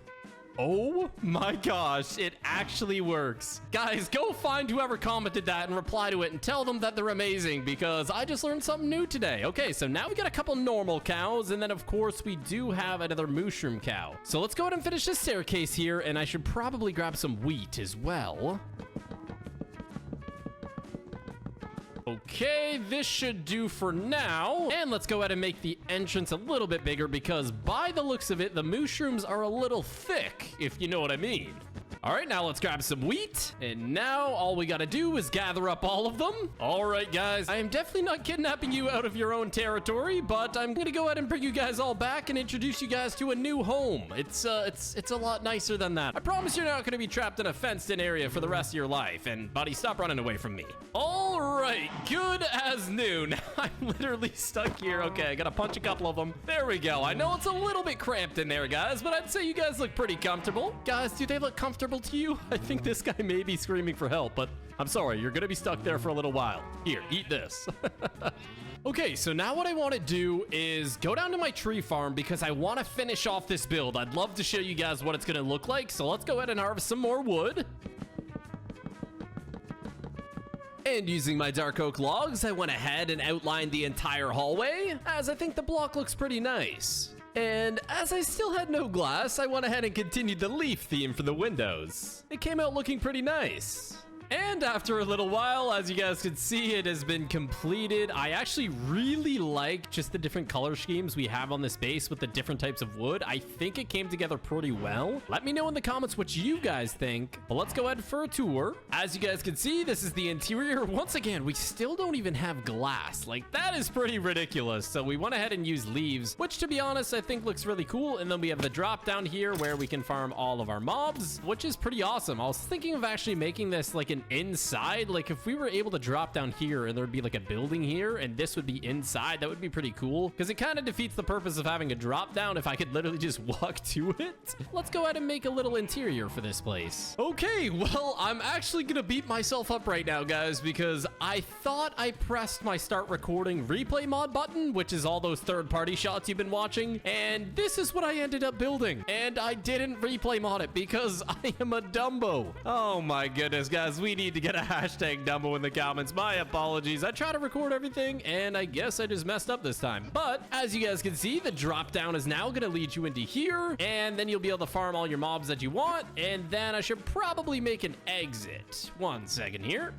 Speaker 1: Oh my gosh, it actually works. Guys, go find whoever commented that and reply to it and tell them that they're amazing, because I just learned something new today. Okay, so now we got a couple normal cows, and then of course we do have another mushroom cow. So let's go ahead and finish this staircase here, and I should probably grab some wheat as well. Okay, this should do for now. And let's go ahead and make the entrance a little bit bigger, because by the looks of it, the mushrooms are a little thick, if you know what I mean. All right, now let's grab some wheat. And now all we gotta do is gather up all of them. All right, guys, I am definitely not kidnapping you out of your own territory, but I'm gonna go ahead and bring you guys all back and introduce you guys to a new home. It's a lot nicer than that. I promise you're not gonna be trapped in a fenced-in area for the rest of your life. And buddy, stop running away from me. All right, good as new. Now I'm literally stuck here. Okay, I gotta punch a couple of them. There we go. I know it's a little bit cramped in there, guys, but I'd say you guys look pretty comfortable. Guys, do they look comfortable to you? I think this guy may be screaming for help, but I'm sorry, you're gonna be stuck there for a little while. Here, eat this. Okay, so now what I want to do is go down to my tree farm, because I want to finish off this build. I'd love to show you guys what it's gonna look like, so let's go ahead and harvest some more wood. And using my dark oak logs, I went ahead and outlined the entire hallway, as I think the block looks pretty nice. And as I still had no glass, I went ahead and continued the leaf theme for the windows. It came out looking pretty nice. And after a little while, as you guys can see, it has been completed. I actually really like just the different color schemes we have on this base with the different types of wood. I think it came together pretty well. Let me know in the comments what you guys think. But let's go ahead for a tour. As you guys can see, this is the interior. Once again, we still don't even have glass. Like, that is pretty ridiculous. So we went ahead and used leaves, which to be honest, I think looks really cool. And then we have the drop down here where we can farm all of our mobs, which is pretty awesome. I was thinking of actually making this like an inside, like if we were able to drop down here and there'd be like a building here and this would be inside, that would be pretty cool, because it kind of defeats the purpose of having a drop down if I could literally just walk to it. Let's go ahead and make a little interior for this place. Okay, well, I'm actually gonna beat myself up right now, guys, because I thought I pressed my start recording replay mod button, which is all those third-party shots you've been watching, and this is what I ended up building, and I didn't replay mod it because I am a Dumbo. Oh my goodness, guys, we need to get a hashtag Dumbo in the comments. My apologies. I try to record everything, and I guess I just messed up this time. But as you guys can see, the drop down is now going to lead you into here, and then you'll be able to farm all your mobs that you want, and then I should probably make an exit. 1 second here.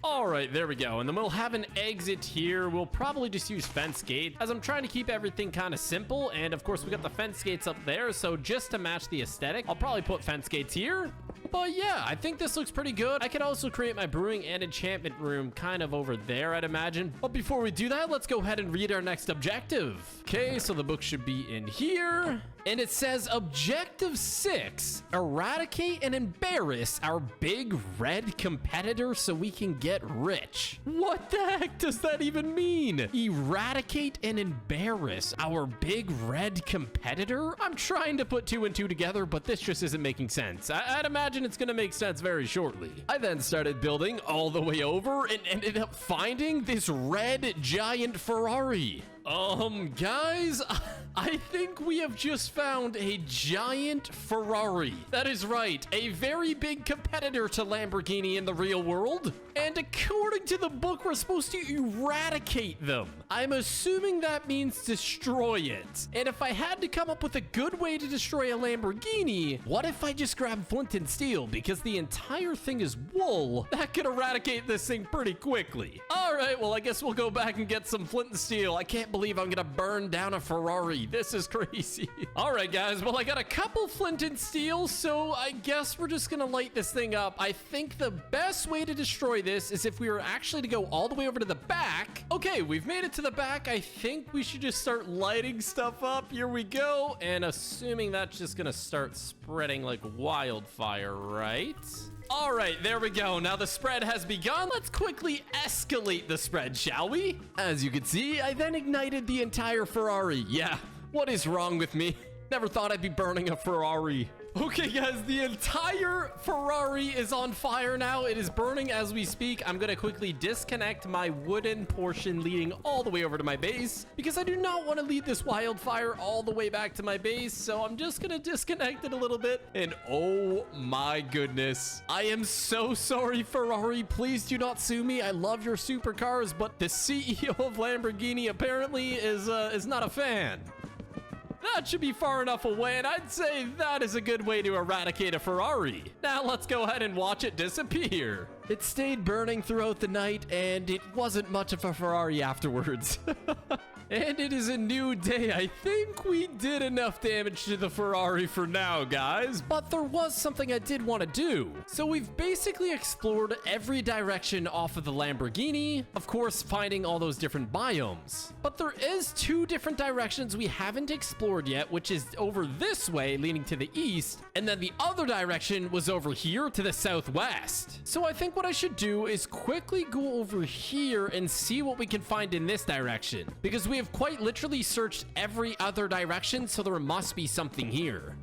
Speaker 1: All right, there we go. And then we'll have an exit here. We'll probably just use fence gate, as I'm trying to keep everything kind of simple. And of course, we got the fence gates up there. So just to match the aesthetic, I'll probably put fence gates here. But yeah, I think this looks pretty good. I could also create my brewing and enchantment room kind of over there, I'd imagine. But before we do that, let's go ahead and read our next objective. Okay, so the book should be in here. And it says Objective 6, eradicate and embarrass our big red competitor so we can get rich. What the heck does that even mean? Eradicate and embarrass our big red competitor? I'm trying to put 2 and 2 together, but this just isn't making sense. I'd imagine it's gonna make sense very shortly. I then started building all the way over and ended up finding this red giant Ferrari. Guys, I think we have just found a giant Ferrari. That is right, a very big competitor to Lamborghini in the real world. And according to the book, we're supposed to eradicate them. I'm assuming that means destroy it. And if I had to come up with a good way to destroy a Lamborghini, what if I just grab flint and steel? Because the entire thing is wool. That could eradicate this thing pretty quickly. All right, well, I guess we'll go back and get some flint and steel. I can't believe I'm gonna burn down a Ferrari. This is crazy. All right, guys, well, I got a couple flint and steel, so I guess we're just gonna light this thing up. I think the best way to destroy this is if we were actually to go all the way over to the back. Okay, we've made it to the back. I think we should just start lighting stuff up. Here we go. And assuming that's just gonna start spreading like wildfire, right? All right, there we go. Now the spread has begun. Let's quickly escalate the spread, shall we? As you can see, I then ignited the entire Ferrari. Yeah, what is wrong with me? Never thought I'd be burning a Ferrari. Okay, guys, the entire Ferrari is on fire now. It is burning as we speak. I'm gonna quickly disconnect my wooden portion leading all the way over to my base because I do not want to lead this wildfire all the way back to my base. So I'm just gonna disconnect it a little bit. And oh my goodness, I am so sorry, Ferrari. Please do not sue me. I love your supercars, but the CEO of Lamborghini apparently is not a fan. That should be far enough away, and I'd say that is a good way to eradicate a Ferrari. Now let's go ahead and watch it disappear. It stayed burning throughout the night, and it wasn't much of a Ferrari afterwards. And it is a new day. I think we did enough damage to the Ferrari for now, guys. But there was something I did want to do. So we've basically explored every direction off of the Lamborghini. Of course, finding all those different biomes. But there is 2 different directions we haven't explored yet, which is over this way, leading to the east. And then the other direction was over here to the southwest. So I think what I should do is quickly go over here and see what we can find in this direction. Because we have quite literally searched every other direction, so there must be something here.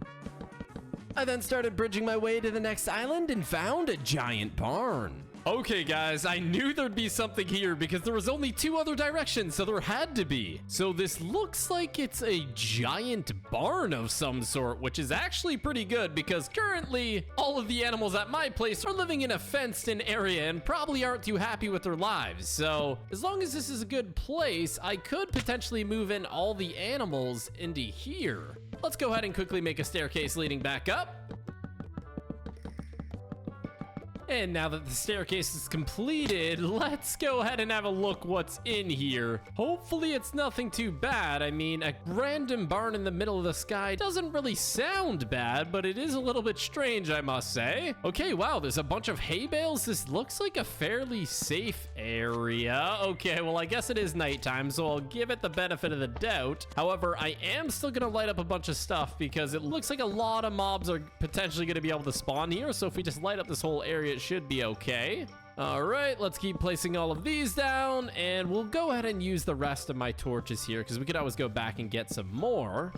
Speaker 1: I then started bridging my way to the next island and found a giant barn. Okay, guys, I knew there'd be something here because there was only 2 other directions, so there had to be. So this looks like it's a giant barn of some sort, which is actually pretty good because currently all of the animals at my place are living in a fenced-in area and probably aren't too happy with their lives. So as long as this is a good place, I could potentially move in all the animals into here. Let's go ahead and quickly make a staircase leading back up. And now that the staircase is completed, let's go ahead and have a look what's in here. Hopefully it's nothing too bad. I mean, a random barn in the middle of the sky doesn't really sound bad, but it is a little bit strange, I must say. Okay, wow, there's a bunch of hay bales. This looks like a fairly safe area. Okay, well, I guess it is nighttime, so I'll give it the benefit of the doubt. However, I am still gonna light up a bunch of stuff because it looks like a lot of mobs are potentially gonna be able to spawn here. So if we just light up this whole area, it should be okay. All right, let's keep placing all of these down, and we'll go ahead and use the rest of my torches here because we could always go back and get some more.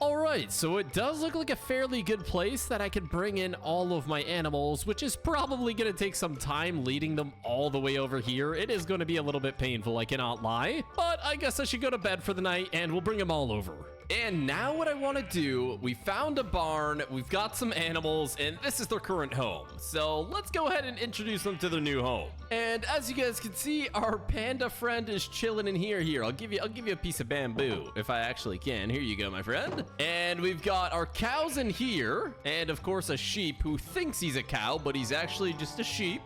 Speaker 1: All right, so it does look like a fairly good place that I could bring in all of my animals, which is probably going to take some time leading them all the way over here. It is going to be a little bit painful, I cannot lie, but I guess I should go to bed for the night and we'll bring them all over. And now what I want to do, we found a barn, we've got some animals, and this is their current home. So let's go ahead and introduce them to their new home. And as you guys can see, our panda friend is chilling in here. Here, I'll give you a piece of bamboo if I actually can. Here you go, my friend. And we've got our cows in here, and of course a sheep who thinks he's a cow, but he's actually just a sheep.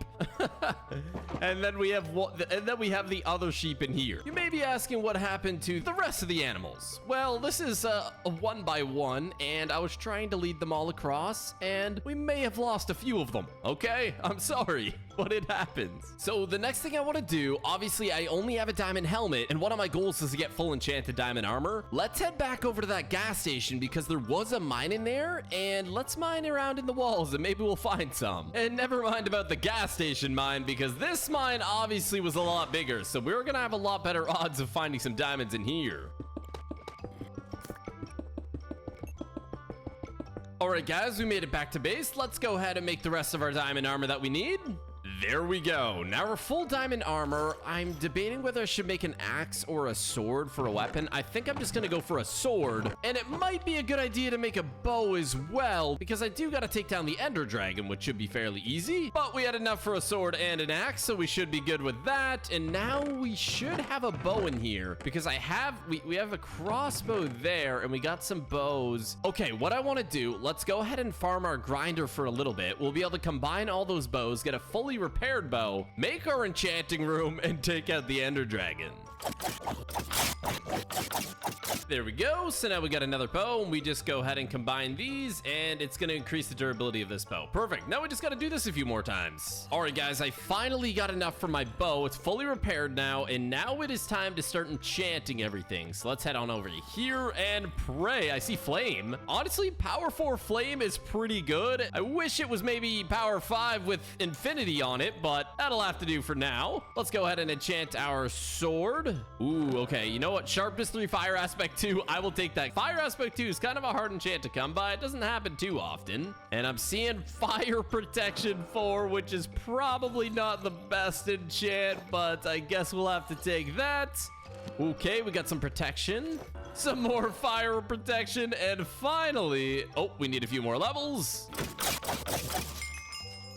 Speaker 1: And then we have the other sheep in here. You may be asking what happened to the rest of the animals. Well, this is a 1-by-1, and I was trying to lead them all across, and we may have lost a few of them. Okay, I'm sorry. but it happens. So the next thing I want to do, obviously I only have a diamond helmet, and one of my goals is to get full enchanted diamond armor. Let's head back over to that gas station because there was a mine in there, and let's mine around in the walls and maybe we'll find some. And never mind about the gas station mine because this mine obviously was a lot bigger, so we're gonna have a lot better odds of finding some diamonds in here. Alright guys, we made it back to base. Let's go ahead and make the rest of our diamond armor that we need. There we go. Now we're full diamond armor. I'm debating whether I should make an axe or a sword for a weapon. I think I'm just gonna go for a sword. And it might be a good idea to make a bow as well, because I do gotta take down the Ender Dragon, which should be fairly easy. But we had enough for a sword and an axe, so we should be good with that. And now we should have a bow in here, because we have a crossbow there, and we got some bows. Okay, what I want to do, let's go ahead and farm our grinder for a little bit. We'll be able to combine all those bows, get a fully repaired bow, make our enchanting room, and take out the Ender Dragon. There we go. So now we got another bow, and we just go ahead and combine these, and it's going to increase the durability of this bow. Perfect. Now we just got to do this a few more times. All right, guys, I finally got enough for my bow. It's fully repaired now, and now it is time to start enchanting everything. So let's head on over here and pray. I see flame. Honestly, power 4 flame is pretty good. I wish it was maybe power 5 with infinity on it, but that'll have to do for now. Let's go ahead and enchant our sword. Ooh, okay. You know what? Sharpness 3, fire aspect 2. I will take that. Fire aspect 2 is kind of a hard enchant to come by. It doesn't happen too often. And I'm seeing fire protection 4, which is probably not the best enchant, but I guess we'll have to take that. Okay, we got some protection, some more fire protection, and finally, oh, we need a few more levels.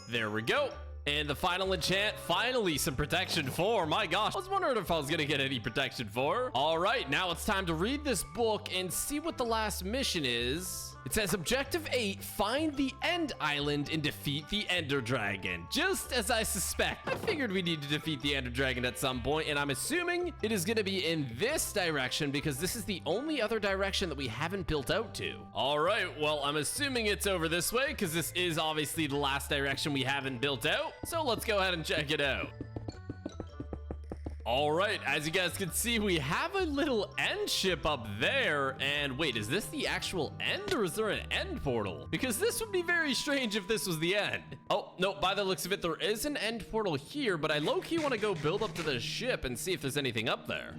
Speaker 1: There we go. And the final enchant, finally some protection 4. My gosh, I was wondering if I was gonna get any protection 4. All right, now it's time to read this book and see what the last mission is. It says Objective 8, find the End Island and defeat the Ender Dragon. Just as I suspect. I figured we need to defeat the Ender Dragon at some point, and I'm assuming it is gonna be in this direction because this is the only other direction that we haven't built out to. All right, well, I'm assuming it's over this way because this is obviously the last direction we haven't built out. So let's go ahead and check it out. All right, as you guys can see, we have a little end ship up there. And wait, is this the actual end or is there an end portal? Because this would be very strange if this was the end. Oh, no, by the looks of it, there is an end portal here, but I low-key want to go build up to the ship and see if there's anything up there.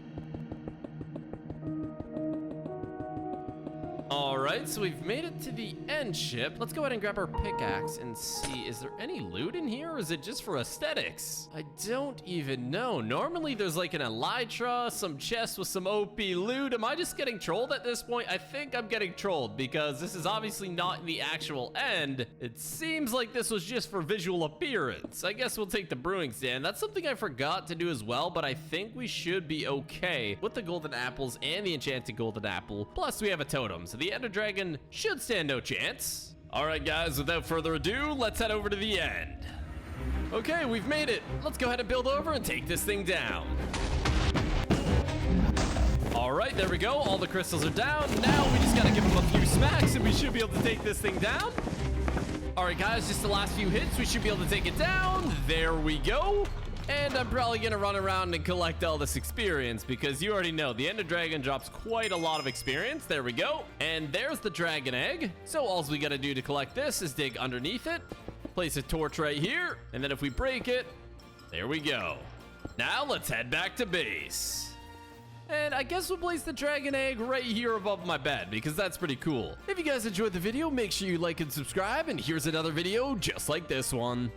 Speaker 1: All right, so we've made it to the end ship. Let's go ahead and grab our pickaxe and see, is there any loot in here or is it just for aesthetics? I don't even know. Normally there's like an elytra, some chests with some OP loot. Am I just getting trolled at this point? I think I'm getting trolled because this is obviously not the actual end. It seems like this was just for visual appearance. I guess we'll take the brewing stand. That's something I forgot to do as well, but I think we should be okay with the golden apples and the enchanted golden apple. Plus we have a totem, so the Ender Dragon should stand no chance. All right, guys, without further ado, let's head over to the end. Okay, we've made it. Let's go ahead and build over and take this thing down. All right, there we go. All the crystals are down. Now we just gotta give them a few smacks and we should be able to take this thing down. All right, guys, just the last few hits. We should be able to take it down. There we go. And I'm probably gonna run around and collect all this experience because you already know the Ender Dragon drops quite a lot of experience. There we go. And there's the dragon egg. So all we gotta do to collect this is dig underneath it, place a torch right here, and then if we break it, there we go. Now let's head back to base. And I guess we'll place the dragon egg right here above my bed because that's pretty cool. If you guys enjoyed the video, make sure you like and subscribe, and here's another video just like this one.